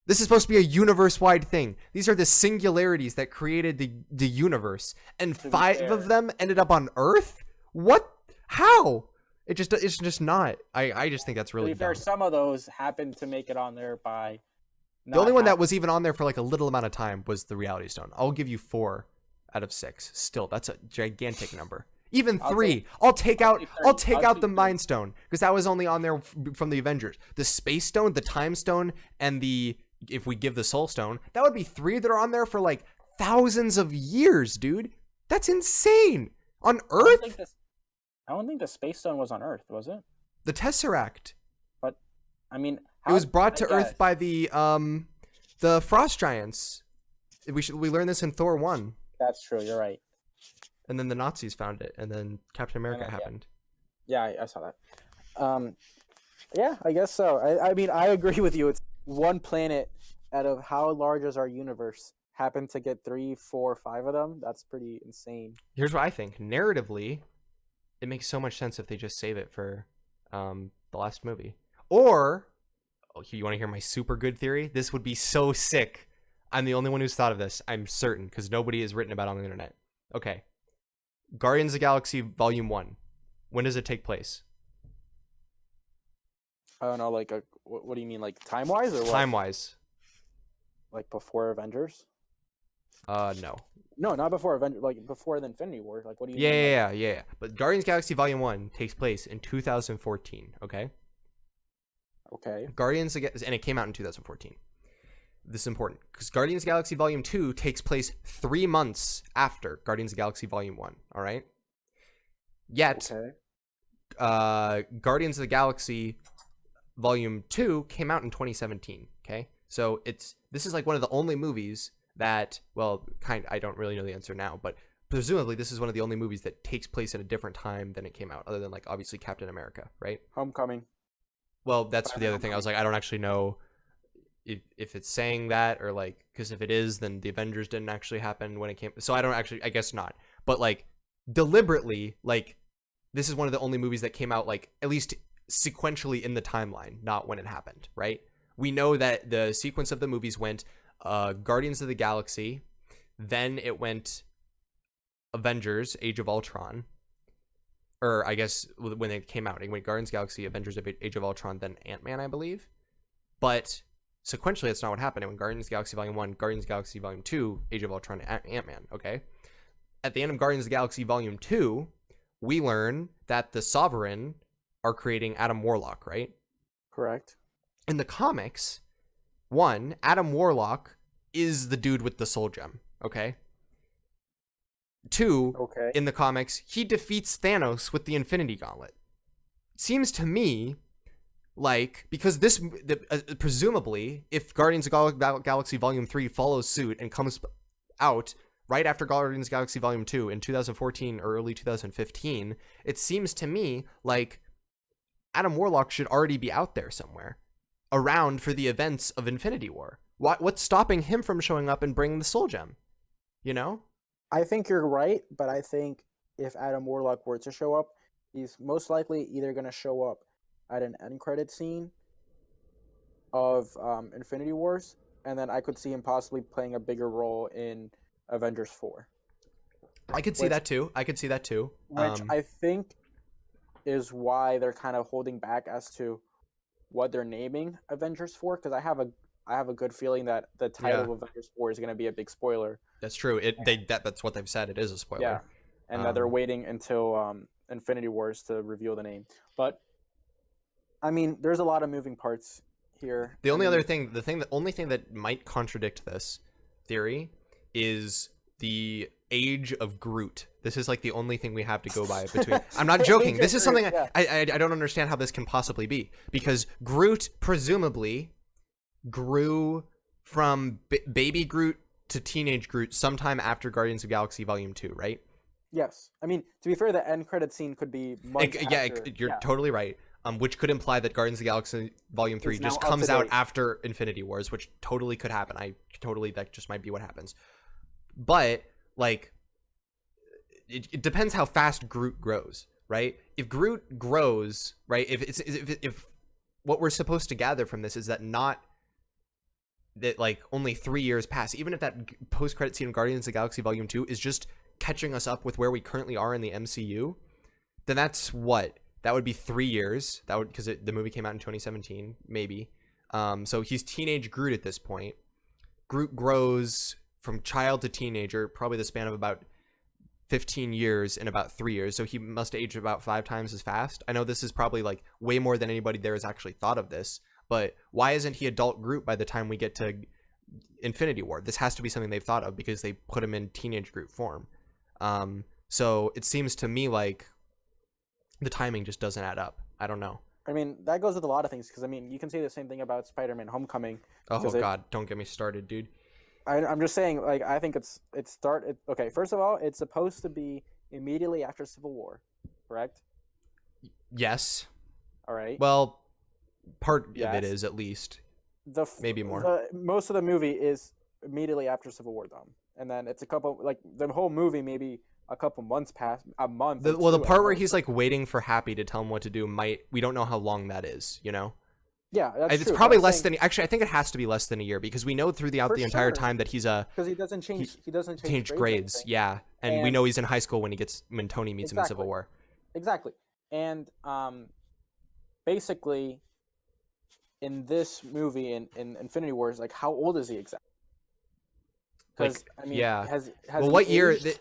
This is supposed to be a universe-wide thing. These are the singularities that created the universe, and 5 of them ended up on Earth. What? How? It's just not. I just think that's really dumb. Some of those happened to make it on there by. The only one that was even on there for like a little amount of time was the Reality Stone. I'll give you 4 out of 6. Still, that's a gigantic number. Even 3. I'll take out the Mind Stone because that was only on there from the Avengers. The Space Stone, the Time Stone, and if we give the Soul Stone, that would be 3 that are on there for like thousands of years, dude. That's insane. On Earth? I don't think the Space Stone was on Earth, was it? The Tesseract. But I mean, it was brought to Earth by the Frost Giants. We learned this in Thor 1. That's true. You're right. And then the Nazis found it, and then Captain America happened. Yeah, I saw that. Yeah, I guess so. I mean, I agree with you. It's one planet out of how large is our universe happened to get 3, 4, 5 of them. That's pretty insane. Here's what I think. Narratively, it makes so much sense if they just save it for the last movie. Or, you want to hear my super good theory? This would be so sick. I'm the only one who's thought of this. I'm certain, because nobody has written about it on the internet. Okay. Guardians of the Galaxy Volume 1. When does it take place? I don't know, like, what do you mean, like, time-wise, or what? Time-wise. Like, before Avengers? No. No, not before Avengers, like, before the Infinity War. Like, what do you mean? Yeah. But Guardians of the Galaxy Volume 1 takes place in 2014, okay? Okay. And it came out in 2014. This is important because Guardians of the Galaxy Volume 2 takes place 3 months after Guardians of the Galaxy Volume 1, all right? Yet, Guardians of the Galaxy Volume 2 came out in 2017, okay? So this is like one of the only movies that, well, I don't really know the answer now, but presumably this is one of the only movies that takes place at a different time than it came out, other than like obviously Captain America, right? Homecoming. Well, that's the other thing. I was like, I don't actually know if it's saying that, or like, because if it is, then the Avengers didn't actually happen when it came. So I guess not. But like deliberately, like this is one of the only movies that came out like at least sequentially in the timeline, not when it happened, right? We know that the sequence of the movies went Guardians of the Galaxy, then it went Avengers, Age of Ultron, or I guess when it came out, it went Guardians of the Galaxy, Avengers, Age of Ultron, then Ant-Man, I believe. But sequentially, that's not what happened. It went Guardians of the Galaxy Volume 1, Guardians of the Galaxy Volume 2, Age of Ultron, Ant-Man, okay? At the end of Guardians of the Galaxy Volume 2, we learn that the Sovereign are creating Adam Warlock, right? Correct. In the comics, one, Adam Warlock is the dude with the soul gem, okay? Two, Okay. in the comics, he defeats Thanos with the Infinity Gauntlet. Seems to me like, because this, presumably, if Guardians of Galaxy Volume 3 follows suit and comes out right after Guardians of the Galaxy Volume 2 in 2014 or early 2015, it seems to me like Adam Warlock should already be out there somewhere, around for the events of Infinity War. What's stopping him from showing up and bringing the soul gem? You know? I think you're right, but I think if Adam Warlock were to show up, he's most likely either going to show up at an end credit scene of Infinity Wars, and then I could see him possibly playing a bigger role in Avengers 4. I could see that too. Which I think is why they're kind of holding back as to what they're naming Avengers 4, because I have a good feeling that the title of Avengers 4 is going to be a big spoiler. That's true. That's what they've said. It is a spoiler. Yeah, and that they're waiting until Infinity Wars to reveal the name. But I mean, there's a lot of moving parts here. The only thing that might contradict this theory is the age of Groot. This is like the only thing we have to go by between. I'm not joking. This is something I don't understand how this can possibly be, because Groot presumably grew from baby Groot to teenage Groot sometime after Guardians of the Galaxy Volume 2, right? Yes. I mean, to be fair, the end credit scene could be months after. You're totally right. Which could imply that Guardians of the Galaxy Volume 3 just comes out after Infinity Wars, which totally could happen. That just might be what happens. But, like, it depends how fast Groot grows, right? If Groot grows, right, if what we're supposed to gather from this is that like only 3 years pass, even if that post-credit scene of Guardians of the Galaxy Volume 2 is just catching us up with where we currently are in the MCU, then that's what? That would be 3 years. That would, because the movie came out in 2017, maybe. So he's teenage Groot at this point. Groot grows from child to teenager, probably the span of about 15 years in about 3 years. So he must age about 5 times as fast. I know this is probably like way more than anybody there has actually thought of this, but why isn't he adult Groot by the time we get to Infinity War? This has to be something they've thought of, because they put him in teenage Groot form. So it seems to me like the timing just doesn't add up. I don't know. I mean, that goes with a lot of things, because I mean, you can say the same thing about Spider-Man: Homecoming. Oh God, don't get me started, dude. I'm just saying, like, I think okay, first of all, it's supposed to be immediately after Civil War, correct? Yes. All right. Well, part of it is, at least. Maybe more. Most of the movie is immediately after Civil War, though. And then it's a couple, like, the whole movie, maybe a couple months past, a month. The part where he's, like, waiting for Happy to tell him what to do we don't know how long that is, you know? Yeah, that's true. It's probably less than, actually, I think it has to be less than a year, because we know throughout the entire time that he's because he doesn't change grades, yeah. And we know he's in high school when Tony meets him in Civil War. Exactly. And basically, in this movie, in Infinity Wars, like, how old is he exactly? Like, I mean, yeah. has well, what year? Here's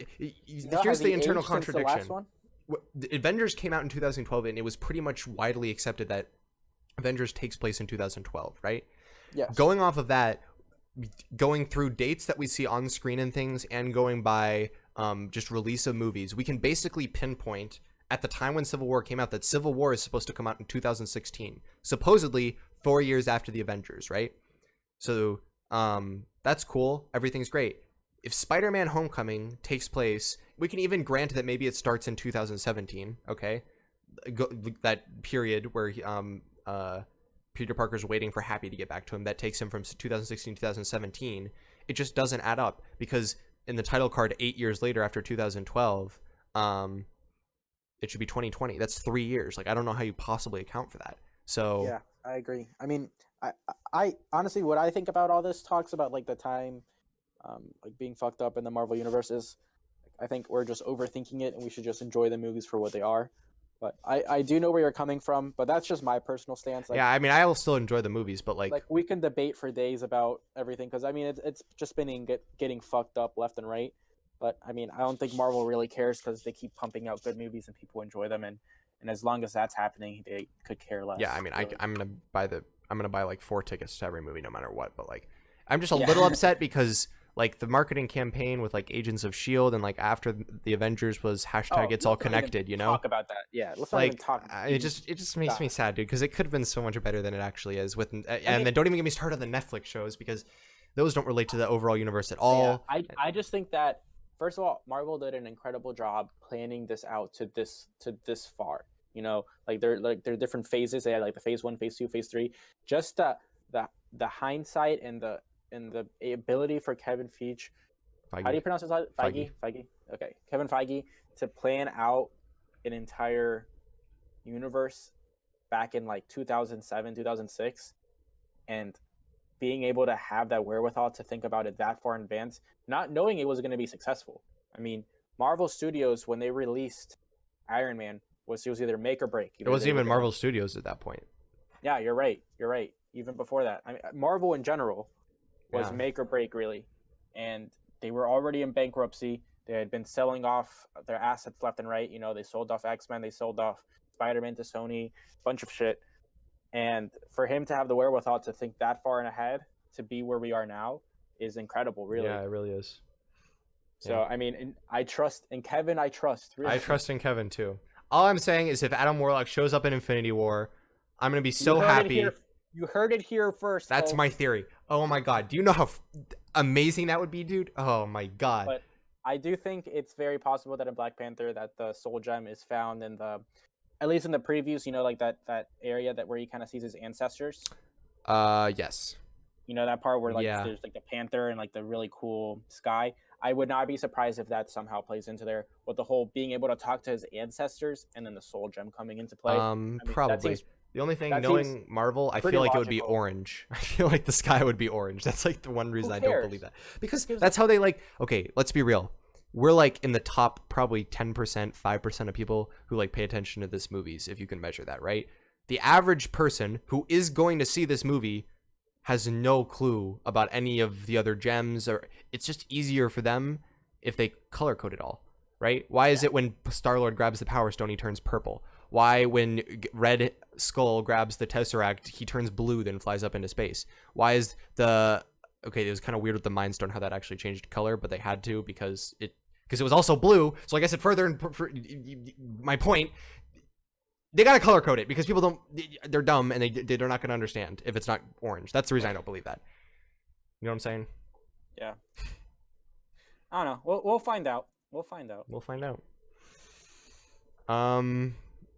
Here's the internal since the contradiction. last one? The Avengers came out in 2012, and it was pretty much widely accepted that Avengers takes place in 2012, right? Yes. Going off of that, going through dates that we see on screen and things, and going by just release of movies, we can basically pinpoint at the time when Civil War came out that Civil War is supposed to come out in 2016, supposedly 4 years after the Avengers, right? So that's cool. Everything's great. If Spider-Man: Homecoming takes place, we can even grant that maybe it starts in 2017, okay? That period where Peter Parker's waiting for Happy to get back to him, that takes him from 2016 to 2017. It just doesn't add up, because in the title card 8 years later, after 2012, it should be 2020. That's 3 years. Like, I don't know how you possibly account for that. So Yeah, I agree. I mean, I honestly, what I think about all this talks about like the time, like being fucked up in the Marvel universe is, I think we're just overthinking it, and we should just enjoy the movies for what they are. But I do know where you're coming from, but that's just my personal stance. Like, yeah, I mean, I will still enjoy the movies, but like we can debate for days about everything because I mean it's just been getting fucked up left and right. But I mean, I don't think Marvel really cares because they keep pumping out good movies and people enjoy them, and as long as that's happening, they could care less. yeah, I mean, really. I'm gonna buy like 4 tickets to every movie no matter what. But like, I'm just a little upset because like the marketing campaign with like Agents of Shield and like after the Avengers was hashtag it's all connected, you know. Talk about that. Yeah, let's not Like even talk. it just makes me sad, dude, because it could have been so much better than it actually is. With and mean, then don't even get me started on the Netflix shows because those don't relate to the overall universe at all. Yeah, I just think that first of all, Marvel did an incredible job planning this out to this far. You know, like they're different phases. They had like the phase 1, phase 2, phase 3. Just the hindsight and the ability for Kevin Feige. Feige. How do you pronounce his name? Feige. Okay, Kevin Feige to plan out an entire universe back in like 2007, 2006, and being able to have that wherewithal to think about it that far in advance, not knowing it was going to be successful. I mean, Marvel Studios, when they released Iron Man, it was either make or break. It wasn't even Marvel Studios at that point. Yeah, you're right. Even before that, I mean, Marvel in general was make or break, really. And they were already in bankruptcy. They had been selling off their assets left and right. You know, they sold off X-Men, they sold off Spider-Man to Sony, bunch of shit. And for him to have the wherewithal to think that far ahead to be where we are now is incredible, really. Yeah, it really is. So, yeah. I mean, I trust in Kevin. I trust. Really. I trust in Kevin, too. All I'm saying is if Adam Warlock shows up in Infinity War, I'm going to be so happy. You heard it here first. That's my theory. Oh, my God. Do you know how amazing that would be, dude? Oh, my God. But I do think it's very possible that in Black Panther that the Soul Gem is found in at least in the previews, you know, like that area where he kind of sees his ancestors. Yes. You know, that part where like there's like the Panther and like the really cool sky. I would not be surprised if that somehow plays into there with the whole being able to talk to his ancestors and then the Soul Gem coming into play. Probably. The only thing, knowing Marvel, I feel like it would be orange. I feel like the sky would be orange. That's like the one reason I don't believe that. Because that's how they like, okay, let's be real. We're like in the top probably 10%, 5% of people who like pay attention to this movies, if you can measure that, right? The average person who is going to see this movie has no clue about any of the other gems, or it's just easier for them if they color code it all, right? Why is it when Star-Lord grabs the Power Stone, he turns purple? Why when Red Skull grabs the Tesseract, he turns blue, then flies up into space? Why is okay, it was kind of weird with the Mind Stone how that actually changed color, but they had to because it was also blue. So like I said, further my point, they gotta color code it because people they're dumb and they're not gonna understand if it's not orange. That's the reason I don't believe that. You know what I'm saying? Yeah. I don't know. We'll find out. We'll find out.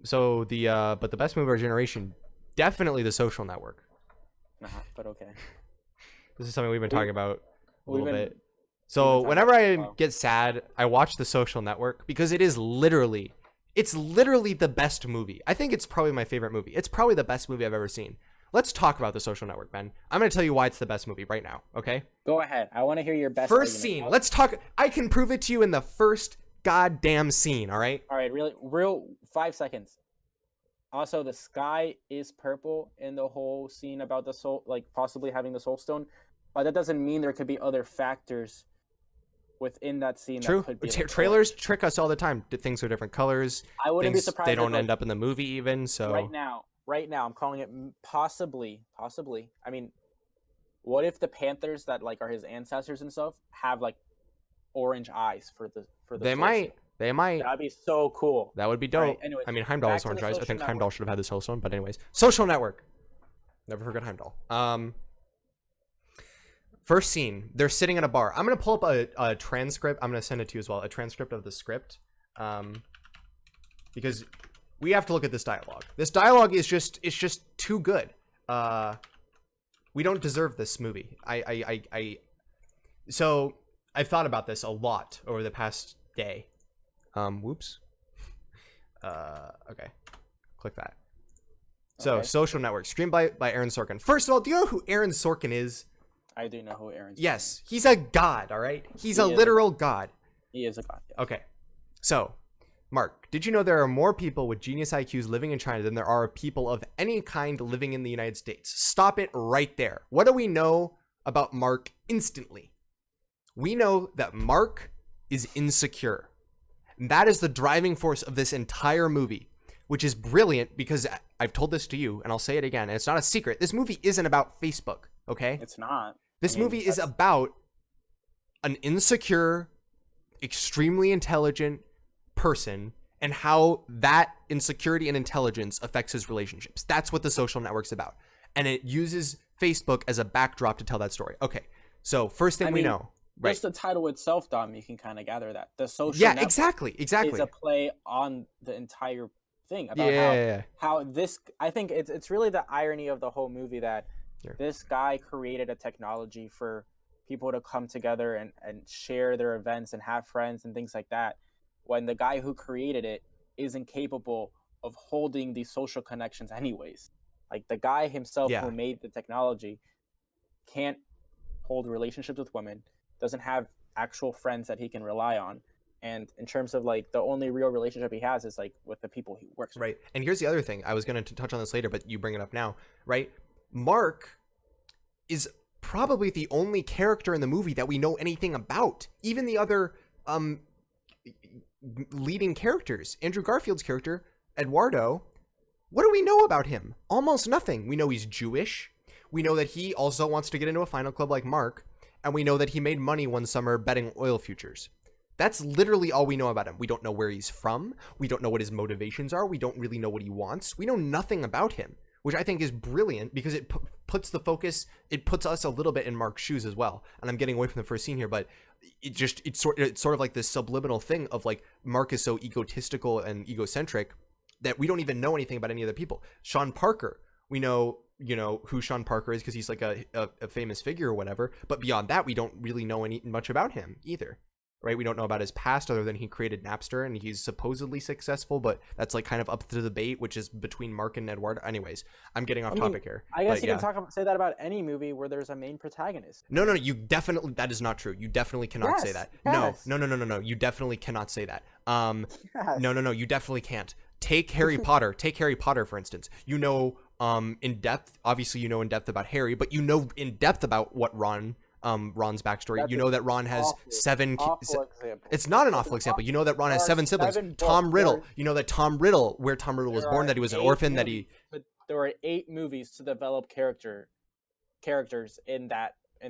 So but the best movie of our generation, definitely The Social Network. But okay. This is something we've been talking about a little bit. So whenever I get sad, I watch The Social Network because it's literally the best movie. I think it's probably my favorite movie. It's probably the best movie I've ever seen. Let's talk about The Social Network, Ben. I'm going to tell you why it's the best movie right now, okay? Go ahead. I want to hear your best first scene. Let's talk. I can prove it to you in the first goddamn scene, all right? All right, really, real 5 seconds. Also, the sky is purple in the whole scene about the soul, like possibly having the Soul Stone. But that doesn't mean there could be other factors within that scene. True. That could be trailers trick us all the time. Things are different colors. I wouldn't be surprised. They don't end up in the movie even. So right now, I'm calling it possibly. I mean, what if the Panthers that like are his ancestors and stuff have like orange eyes for the? They might. That'd be so cool. That would be dope. Right, anyways, I mean, Heimdall is orange eyes. I think Heimdall should have had the Soul Stone. But anyways, Social Network. Never forget Heimdall. First scene, they're sitting in a bar. I'm going to pull up a transcript. I'm going to send it to you as well. A transcript of the script. Because we have to look at this dialogue. This dialogue is just too good. We don't deserve this movie. So I've thought about this a lot over the past day. Whoops. Okay. Click that. So, Okay. Social Network, streamed by Aaron Sorkin. First of all, do you know who Aaron Sorkin is? I do know who Aaron Sorkin is. Yes, he's a god, all right? He's a He is literal god. He is a god. Yes. Okay. So, Mark, did you know there are more people with genius IQs living in China than there are people of any kind living in the United States? Stop it right there. What do we know about Mark instantly? We know that Mark is insecure. And that is the driving force of this entire movie, which is brilliant because I've told this to you and I'll say it again, and it's not a secret. This movie isn't about Facebook, okay? It's not. This movie is about an insecure, extremely intelligent person and how that insecurity and intelligence affects his relationships. That's what the Social Network's about. And it uses Facebook as a backdrop to tell that story. Okay, so first thing we know. Right. Just the title itself, Dom, you can kind of gather that. The Social Network exactly. is a play on the entire thing. About how this, I think it's really the irony of the whole movie that this guy created a technology for people to come together and share their events and have friends and things like that, when the guy who created it isn't capable of holding these social connections anyways. Like the guy himself who made the technology can't hold relationships with women, doesn't have actual friends that he can rely on. And in terms of like the only real relationship he has is like with the people he works with. Right. And here's the other thing. I was going to touch on this later, but you bring it up now, right? Mark is probably the only character in the movie that we know anything about. Even the other leading characters, Andrew Garfield's character, Eduardo, what do we know about him? Almost nothing. We know he's Jewish. We know that he also wants to get into a final club like Mark. And we know that he made money one summer betting oil futures. That's literally all we know about him. We don't know where he's from. We don't know what his motivations are. We don't really know what he wants. We know nothing about him, which I think is brilliant because it puts the focus, it puts us a little bit in Mark's shoes as well. And I'm getting away from the first scene here, but it's sort of like this subliminal thing of like Mark is so egotistical and egocentric that we don't even know anything about any other people. Sean Parker, we know, who Sean Parker is because he's like a famous figure or whatever. But beyond that, we don't really know much about him either. Right? We don't know about his past other than he created Napster and he's supposedly successful, but that's like kind of up to debate, which is between Mark and Eduardo. Anyways, I'm getting off topic here. I guess you can say that about any movie where there's a main protagonist. No, you definitely, that is not true. You definitely cannot say that. Yes. No. You definitely cannot say that. Yes. No, you definitely can't. Take Harry Potter. Take Harry Potter, for instance. You know in depth, obviously you know in depth about Harry, but you know in depth about what Ron's backstory. That's you know that Ron has awful it's not an awful example. You know that Ron has 7 siblings. Tom Riddle. You know that Tom Riddle, where Tom Riddle was born, that he was an orphan, that he... But there were 8 movies to develop characters in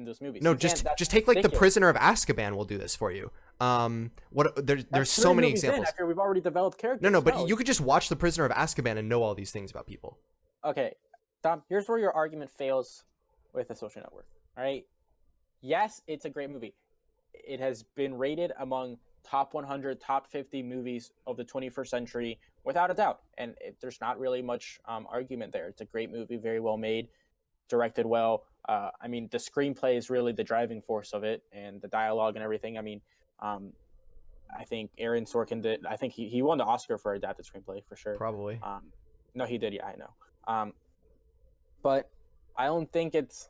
those movies. No, just take like The Prisoner of Azkaban will do this for you. There's so many examples. After we've already developed characters. No, but you could just watch The Prisoner of Azkaban and know all these things about people. Okay, Dom, here's where your argument fails with The Social Network. All right? Yes, it's a great movie. It has been rated among top 100, top 50 movies of the 21st century, without a doubt. And there's not really much argument there. It's a great movie, very well made, directed well. I mean, the screenplay is really the driving force of it, and the dialogue and everything. I mean, I think Aaron Sorkin did. I think he won the Oscar for adapted screenplay for sure. Probably. No, he did. Yeah, I know. But I don't think it's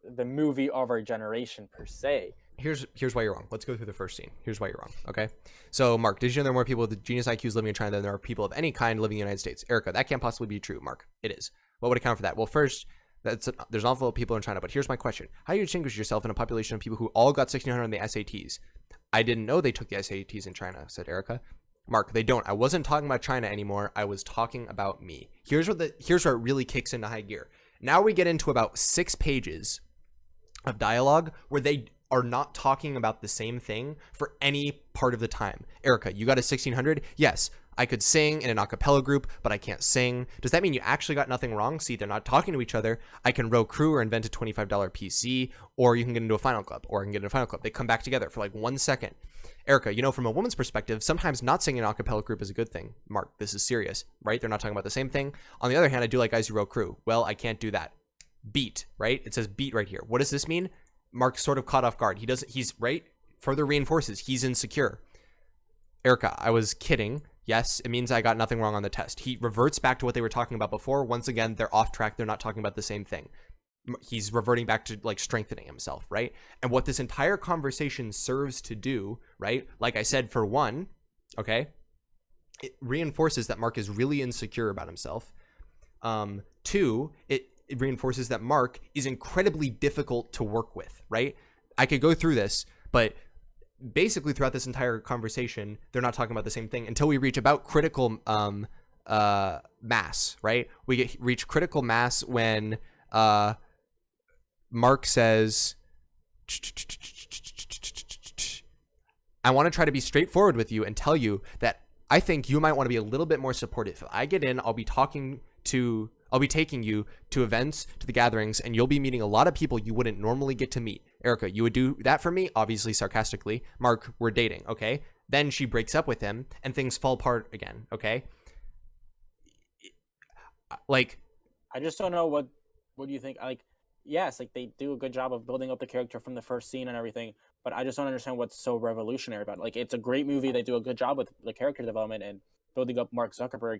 the movie of our generation per se. Here's why you're wrong. Let's go through the first scene. Here's why you're wrong. Okay. So, Mark, did you know there are more people with genius IQs living in China than there are people of any kind living in the United States? Erica, that can't possibly be true. Mark, it is. What would account for that? Well, first, there's an awful lot of people in China. But here's my question: how do you distinguish yourself in a population of people who all got 1,600 on the SATs? I didn't know they took the SATs in China," said Erica. Mark, they don't. I wasn't talking about China anymore. I was talking about me. Here's where it really kicks into high gear. Now we get into about 6 pages of dialogue where they are not talking about the same thing for any part of the time. Erica, you got a 1,600? Yes. I could sing in an a cappella group, but I can't sing. Does that mean you actually got nothing wrong? See, they're not talking to each other. I can row crew or invent a $25 PC, or you can get into a final club, or I can get into a final club. They come back together for like 1 second. Erica, from a woman's perspective, sometimes not singing an a cappella group is a good thing. Mark, this is serious, right? They're not talking about the same thing. On the other hand, I do like guys who row crew. Well, I can't do that. Beat, right? It says beat right here. What does this mean? Mark's sort of caught off guard. He's right. Further reinforces he's insecure. Erica, I was kidding. Yes, it means I got nothing wrong on the test. He reverts back to what they were talking about before. Once again, they're off track. They're not talking about the same thing. He's reverting back to like strengthening himself, right? And what this entire conversation serves to do, right? Like I said, for one, okay, it reinforces that Mark is really insecure about himself. Two, it reinforces that Mark is incredibly difficult to work with, right? I could go through this, but basically throughout this entire conversation, they're not talking about the same thing until we reach about critical mass, right? We reach critical mass when Mark says, I want to try to be straightforward with you and tell you that I think you might want to be a little bit more supportive. If I get in, I'll be taking you to events, to the gatherings, and you'll be meeting a lot of people you wouldn't normally get to meet. Erica, you would do that for me? Obviously sarcastically. Mark, we're dating, okay? Then she breaks up with him and things fall apart again, okay? Like, I just don't know what do you think? Like, yes, like they do a good job of building up the character from the first scene and everything, but I just don't understand what's so revolutionary about it. Like, it's a great movie. They do a good job with the character development and building up Mark Zuckerberg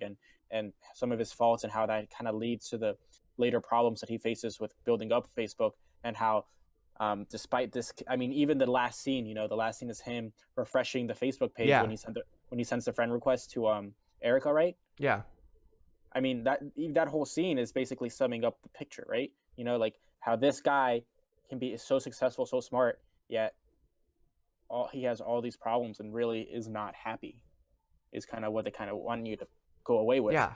and some of his faults and how that kind of leads to the later problems that he faces with building up Facebook, and how despite this, I mean, even the last scene, the last scene is him refreshing the Facebook page when he sends the friend request to Erica, right? Yeah. I mean, that whole scene is basically summing up the picture, right? Like how this guy can be so successful, so smart, yet he has all these problems and really is not happy, is kind of what they kind of want you to go away with. Yeah.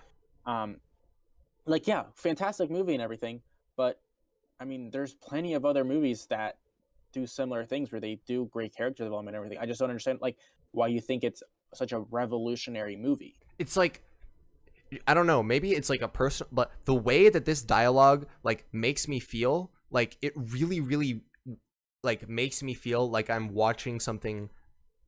Fantastic movie and everything, but I mean, there's plenty of other movies that do similar things where they do great character development and everything. I just don't understand like why you think it's such a revolutionary movie. It's like, I don't know, maybe it's like a personal, but the way that this dialogue like makes me feel, like it really, really like makes me feel like I'm watching something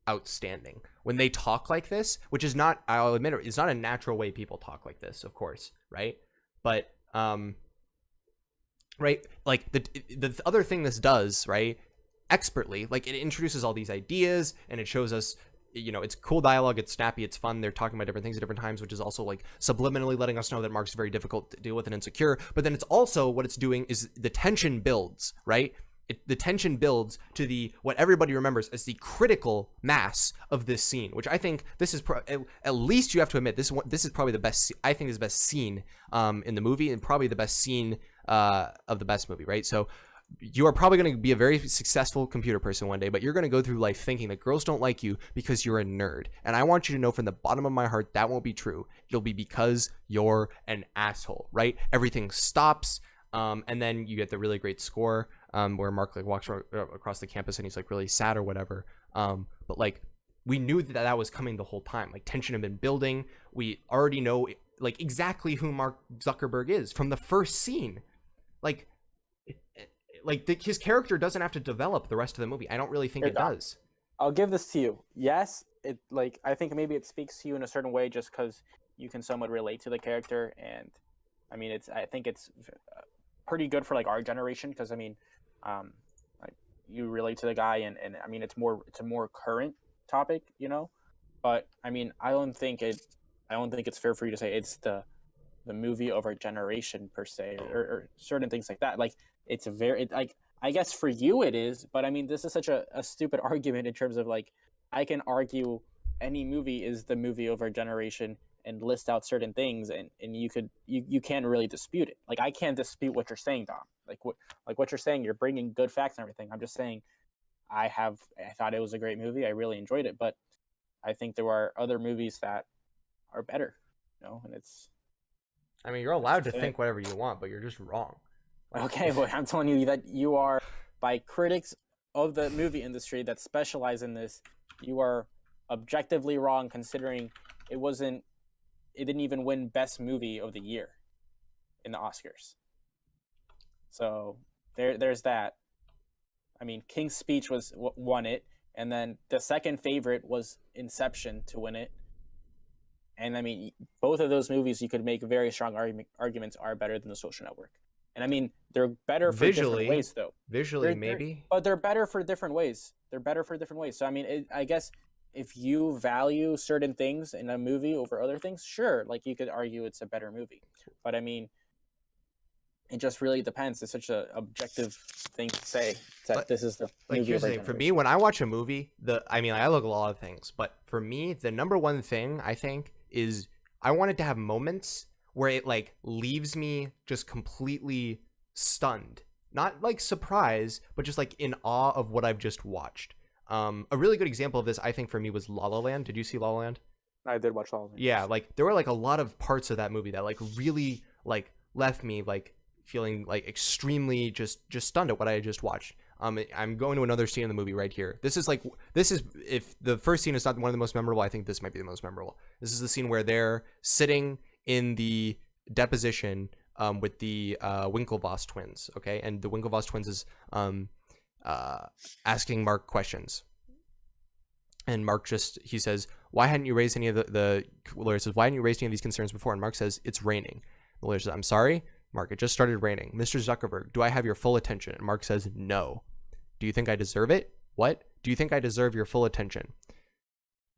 outstanding when they talk like this, which is not, I'll admit it, it's not a natural way people talk like this, of course, right? But right, like the other thing this does, right, expertly, like it introduces all these ideas and it shows us, it's cool dialogue, it's snappy, it's fun, they're talking about different things at different times, which is also like subliminally letting us know that Mark's very difficult to deal with and insecure. But then it's also, what it's doing is the tension builds, right? The tension builds to what everybody remembers as the critical mass of this scene, which I think this is at least you have to admit this is probably the best. I think is the best scene in the movie, and probably the best scene of the best movie, right? So you are probably going to be a very successful computer person one day, but you're going to go through life thinking that girls don't like you because you're a nerd. And I want you to know from the bottom of my heart that won't be true. It'll be because you're an asshole, right? Everything stops. And then you get the really great score where Mark like walks across the campus and he's like really sad or whatever. But like we knew that was coming the whole time. Like tension had been building. We already know like exactly who Mark Zuckerberg is from the first scene. His character doesn't have to develop the rest of the movie. I don't really think it does. I'll give this to you. Yes, I think maybe it speaks to you in a certain way just because you can somewhat relate to the character, and I mean I think it's pretty good for like our generation because I mean, like you relate to the guy and I mean it's a more current topic, But I mean I don't think it's fair for you to say it's the movie of our generation per se or certain things like that. Like it's I guess for you it is, but I mean this is such a stupid argument in terms of like I can argue any movie is the movie of our generation and list out certain things and you can't really dispute it. Like I can't dispute what you're saying, Dom. Like what you're saying, you're bringing good facts and everything. I'm just saying I thought it was a great movie. I really enjoyed it, but I think there are other movies that are better, and it's, I mean, you're allowed to think whatever you want, but you're just wrong. Okay, well, I'm telling you that you are, by critics of the movie industry that specialize in this, you are objectively wrong considering it didn't even win Best Movie of the Year in the Oscars. So there's that. I mean, King's Speech won it, and then the second favorite was Inception to win it. And I mean, both of those movies you could make very strong arguments are better than The Social Network. And I mean, they're better for different ways, though. Visually, maybe. But they're better for different ways. So I mean, I guess if you value certain things in a movie over other things, sure, like you could argue it's a better movie. But I mean, it just really depends. It's such an objective thing to say that this is the like movie here's of our the thing. For me, generation. when I watch a movie, I look at a lot of things, but for me, the number one thing I think is I want it to have moments where it like leaves me just completely stunned, not like surprised, but just like in awe of what I've just watched. A really good example of this, I think, for me was La La Land. Did you see La La Land? I did watch all of it. Yeah, like there were like a lot of parts of that movie that like really like left me like feeling like extremely just stunned at what I had just watched. I'm going to another scene in the movie right here. This is if the first scene is not one of the most memorable, I think this might be the most memorable. This is the scene where they're sitting in the deposition with the Winklevoss twins, okay, and the Winklevoss twins is asking Mark questions. And Mark he says, why hadn't you raised any of the lawyer says, why hadn't you raised any of these concerns before? And Mark says, it's raining. The lawyer says, I'm sorry, Mark, it just started raining. Mr. Zuckerberg, do I have your full attention? And Mark says, no. Do you think I deserve it? What? Do you think I deserve your full attention?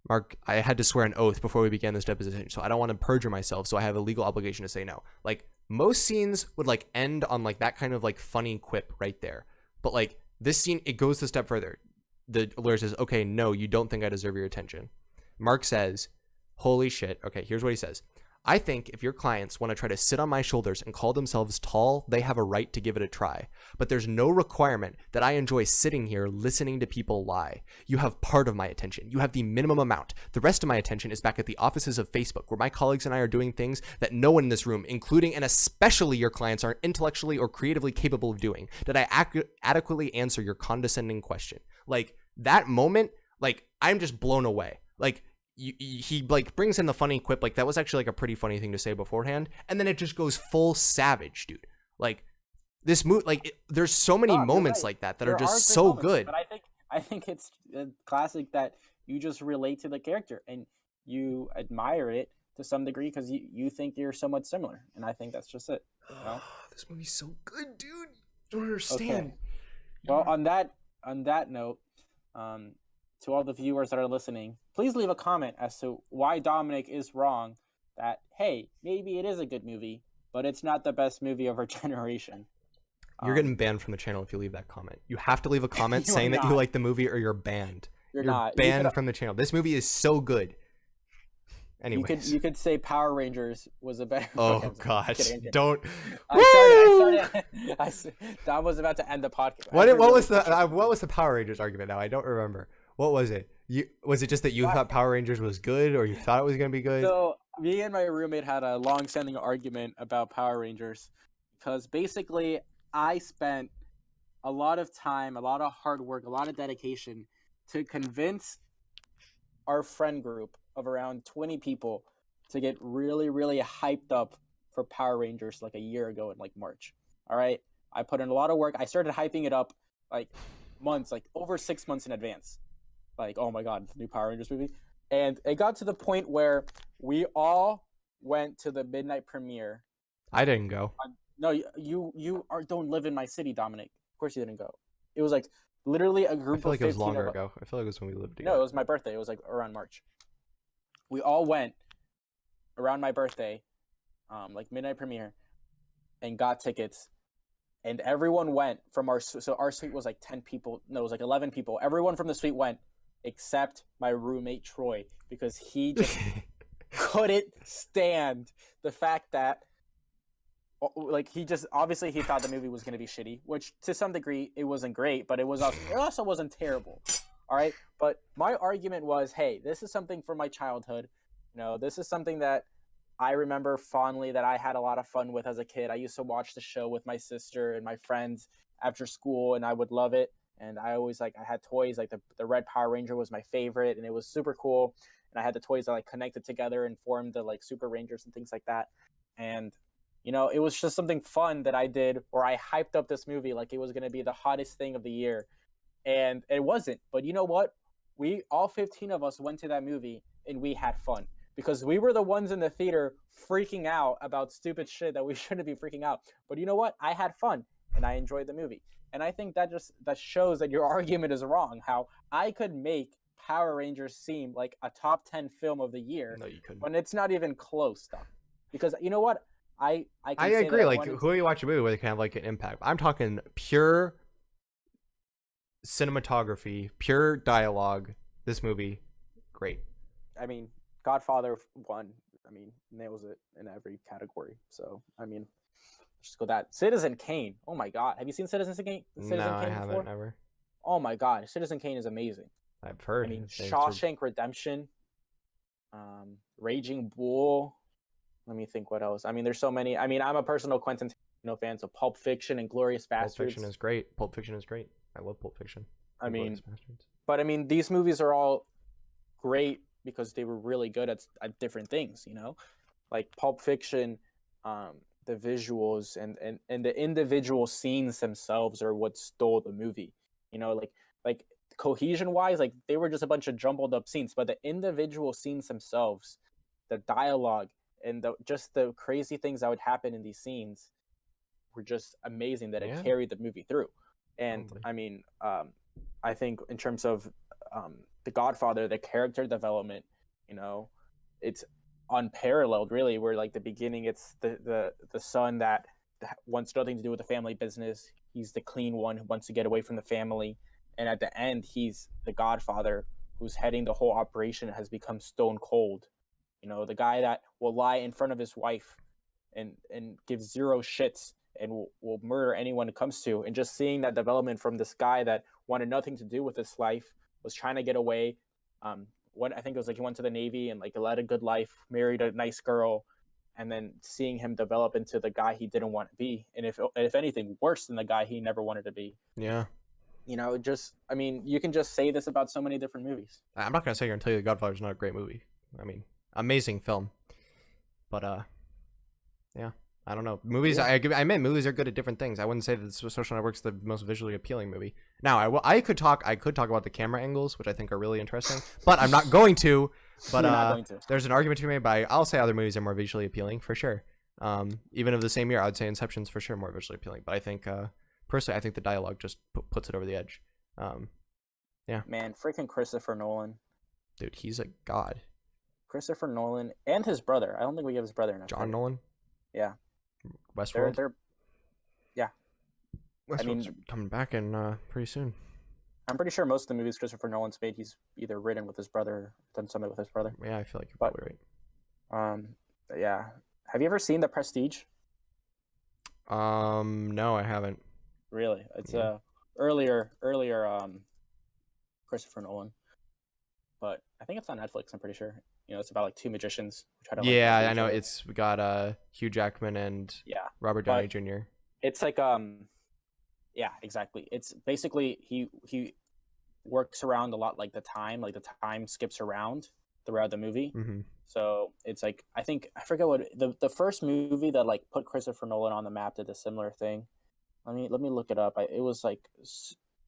Mark, I had to swear an oath before we began this deposition, so I don't want to perjure myself, so I have a legal obligation to say no. Like, most scenes would like end on like that kind of like funny quip right there. But like this scene, it goes a step further. The lawyer says, okay, no, you don't think I deserve your attention. Mark says, holy shit. Okay, here's what he says. I think if your clients want to try to sit on my shoulders and call themselves tall, they have a right to give it a try. But there's no requirement that I enjoy sitting here listening to people lie. You have part of my attention. You have the minimum amount. The rest of my attention is back at the offices of Facebook, where my colleagues and I are doing things that no one in this room, including and especially your clients, are intellectually or creatively capable of doing. Did I adequately answer your condescending question? Like, that moment, like, I'm just blown away. Like, he like brings in the funny quip, like that was actually like a pretty funny thing to say beforehand, and then it just goes full savage, dude. Like this movie, like there's so many moments like that there are just so moments, good. But I think it's classic that you just relate to the character and you admire it to some degree because you think you're somewhat similar, and I think that's just it. You know? This movie's so good, dude. You don't understand. Okay. Well, on that note, to all the viewers that are listening, please leave a comment as to why Dominic is wrong. That, hey, maybe it is a good movie, but it's not the best movie of our generation. You're getting banned from the channel if you leave that comment. You have to leave a comment saying that you like the movie or you're banned. You're not banned from the channel. This movie is so good. Anyways. You could say Power Rangers was a better. Oh gosh, don't. Dom was about to end the podcast. What was the Power Rangers argument? Now I don't remember. What was it? Was it just that you thought Power Rangers was good, or you thought it was gonna be good? So me and my roommate had a long-standing argument about Power Rangers because basically I spent a lot of time, a lot of hard work, a lot of dedication to convince our friend group of around 20 people to get really, really hyped up for Power Rangers like a year ago in like March. All right. I put in a lot of work. I started hyping it up like months, like over 6 months in advance. Like, oh my God, the new Power Rangers movie. And it got to the point where we all went to the midnight premiere. I didn't go. No, you don't live in my city, Dominic. Of course you didn't go. It was like literally a group of 15 I feel like it was longer ago. I feel like it was when we lived together. No, it was my birthday. It was like around March. We all went around my birthday, like midnight premiere, and got tickets. And everyone went from our suite was like 10 people. No, it was like 11 people. Everyone from the suite went except my roommate Troy because he just couldn't stand the fact that like he just obviously he thought the movie was going to be shitty, which to some degree it wasn't great, but it also wasn't terrible. All right, but my argument was, hey, this is something from my childhood. You know, this is something that I remember fondly that I had a lot of fun with as a kid. I used to watch the show with my sister and my friends after school, and I would love it. And I always I had toys, like the Red Power Ranger was my favorite, and it was super cool. And I had the toys that like connected together and formed the like Super Rangers and things like that. And you know, it was just something fun that I did, or I hyped up this movie like it was going to be the hottest thing of the year. And it wasn't. But you know what? We all 15 of us went to that movie and we had fun because we were the ones in the theater freaking out about stupid shit that we shouldn't be freaking out. But you know what? I had fun and I enjoyed the movie. And I think that shows that your argument is wrong. How I could make Power Rangers seem like a top 10 film of the year. No, you couldn't. When it's not even close, though. Because you know what? I I say agree. that Like, who you watch a movie with can have like an impact. I'm talking pure cinematography, pure dialogue. This movie, great. I mean, Godfather 1, I mean, nails it in every category. So, I mean, just go that. Citizen Kane. Oh my God. Have you seen Citizen Kane? No, I haven't. Never. Oh my God. Citizen Kane is amazing. I've heard. I mean, Shawshank Redemption, Raging Bull. Let me think what else. I mean, there's so many. I mean, I'm a personal Quentin Tarantino fan, so Pulp Fiction and Glorious Bastards. Pulp Fiction is great. Pulp Fiction is great. I love Pulp Fiction. I mean, but I mean, these movies are all great because they were really good at different things, you know? Like Pulp Fiction, the visuals and the individual scenes themselves are what stole the movie. You know, like cohesion wise, like they were just a bunch of jumbled up scenes, but the individual scenes themselves, the dialogue and just the crazy things that would happen in these scenes were just amazing that it carried the movie through. And I mean, I think in terms of The Godfather, the character development, you know, it's unparalleled really, where like the beginning, it's the son that wants nothing to do with the family business. He's the clean one who wants to get away from the family. And at the end, he's the Godfather who's heading the whole operation and has become stone cold. You know, the guy that will lie in front of his wife and give zero shits and will murder anyone it comes to. And just seeing that development from this guy that wanted nothing to do with his life, was trying to get away. I think it was like he went to the Navy and like led a good life, married a nice girl, and then seeing him develop into the guy he didn't want to be, and if anything, worse than the guy he never wanted to be. Yeah. You know, just, I mean, you can just say this about so many different movies. I'm not gonna sit here and tell you The Godfather is not a great movie. I mean, amazing film, but yeah, I don't know. Movies, yeah. I meant movies are good at different things. I wouldn't say that The Social Network's the most visually appealing movie. Now, I could talk about the camera angles, which I think are really interesting, but I'm not going to. But there's an argument to be made by, I'll say other movies are more visually appealing for sure. Even of the same year, I'd say Inception's for sure more visually appealing. But I think personally, I think the dialogue just puts it over the edge. Yeah. Man, freaking Christopher Nolan. Dude, he's a god. Christopher Nolan and his brother. I don't think we give his brother enough. John Nolan. Yeah. Westworld. Yeah. Westworld's coming back in pretty soon. I'm pretty sure most of the movies Christopher Nolan's made, he's either written with his brother or done something with his brother. Yeah, I feel like you're probably right. Yeah. Have you ever seen The Prestige? No, I haven't. Really? It's earlier Christopher Nolan. But I think it's on Netflix, I'm pretty sure. You know, it's about like two magicians who try to I know. We got Hugh Jackman and Robert Downey Jr. It's like yeah, exactly. It's basically he works around a lot, like the time skips around throughout the movie. Mm-hmm. So it's like, I forget what the first movie that like put Christopher Nolan on the map did a similar thing. Let me look it up. It was like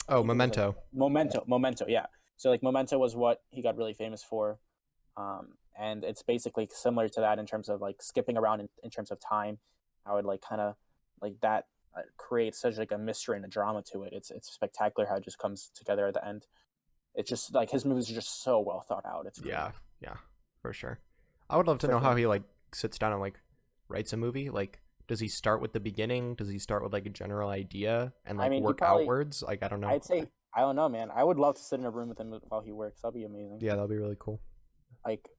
Memento. Memento, yeah. So like Memento was what he got really famous for. And it's basically similar to that in terms of like skipping around in terms of time. I would like kind of like that creates such like a mystery and a drama to it. It's spectacular how it just comes together at the end. It's just like his movies are just so well thought out. It's great. Yeah, for sure. I would love to know how he like sits down and like writes a movie. Like, does he start with the beginning? Does he start with like a general idea and like work outwards? Like, I don't know. I'd say, I don't know, man. I would love to sit in a room with him while he works. That'd be amazing. Yeah, that'd be really cool. Like,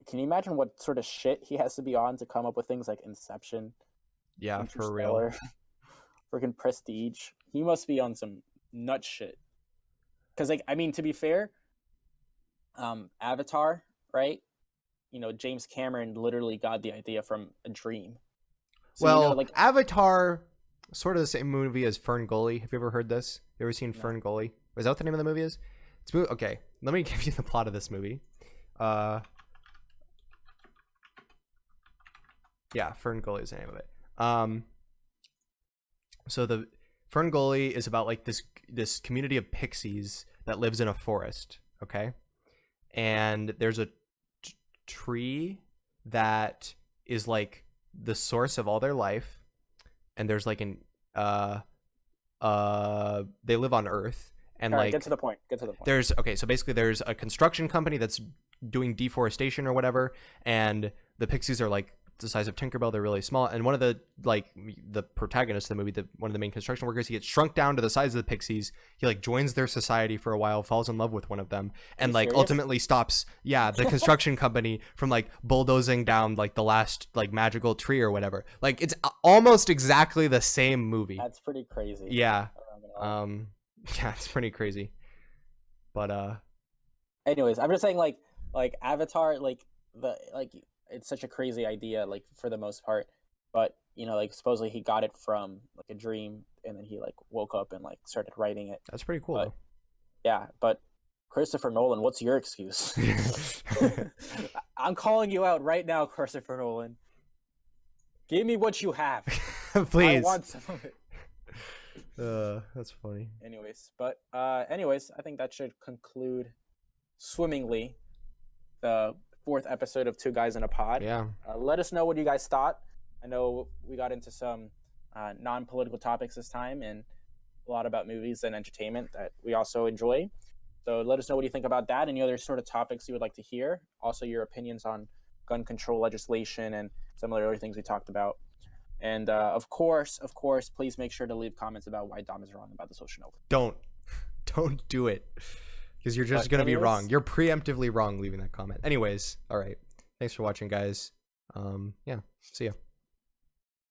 can you imagine what sort of shit he has to be on to come up with things like Inception? Yeah, for real. Freaking Prestige. He must be on some nut shit. Because, like, I mean, to be fair, Avatar, right? You know, James Cameron literally got the idea from a dream. So, well, you know, like Avatar, sort of the same movie as Ferngully. Have you ever heard this? You ever seen Ferngully? Is that what the name of the movie is? Okay, let me give you the plot of this movie. Yeah, Ferngully is the name of it. So the Ferngully is about like this community of pixies that lives in a forest, okay? And there's a tree that is like the source of all their life, and there's like they live on Earth, And All right, like, get to the point. Get to the point. there's so basically there's a construction company that's doing deforestation or whatever, and the pixies are like the size of Tinkerbell. They're really small, and one of the protagonist of the movie, one of the main construction workers, he gets shrunk down to the size of the pixies. He like joins their society for a while, falls in love with one of them, and like serious? ultimately stops the construction company from like bulldozing down like the last like magical tree or whatever. Like, it's almost exactly the same movie. That's pretty crazy. Yeah. Yeah, it's pretty crazy. But anyways, I'm just saying, like Avatar, like it's such a crazy idea, like for the most part, but like supposedly he got it from like a dream, and then he like woke up and like started writing it. that's pretty cool. But, yeah, but Christopher Nolan, what's your excuse? I'm calling you out right now, Christopher Nolan. Give me what you have. Please. I want some of it. That's funny. Anyways, I think that should conclude swimmingly the 4th episode of Two Guys in a Pod. Yeah. Let us know what you guys thought. I know we got into some non-political topics this time, and a lot about movies and entertainment that we also enjoy. So let us know what you think about that. Any other sort of topics you would like to hear. Also, your opinions on gun control legislation and some of the other things we talked about. And of course, please make sure to leave comments about why Dom is wrong about the social network. Don't do it, because you're just going to be wrong. You're preemptively wrong leaving that comment. Anyways, all right. Thanks for watching, guys. Yeah, see ya.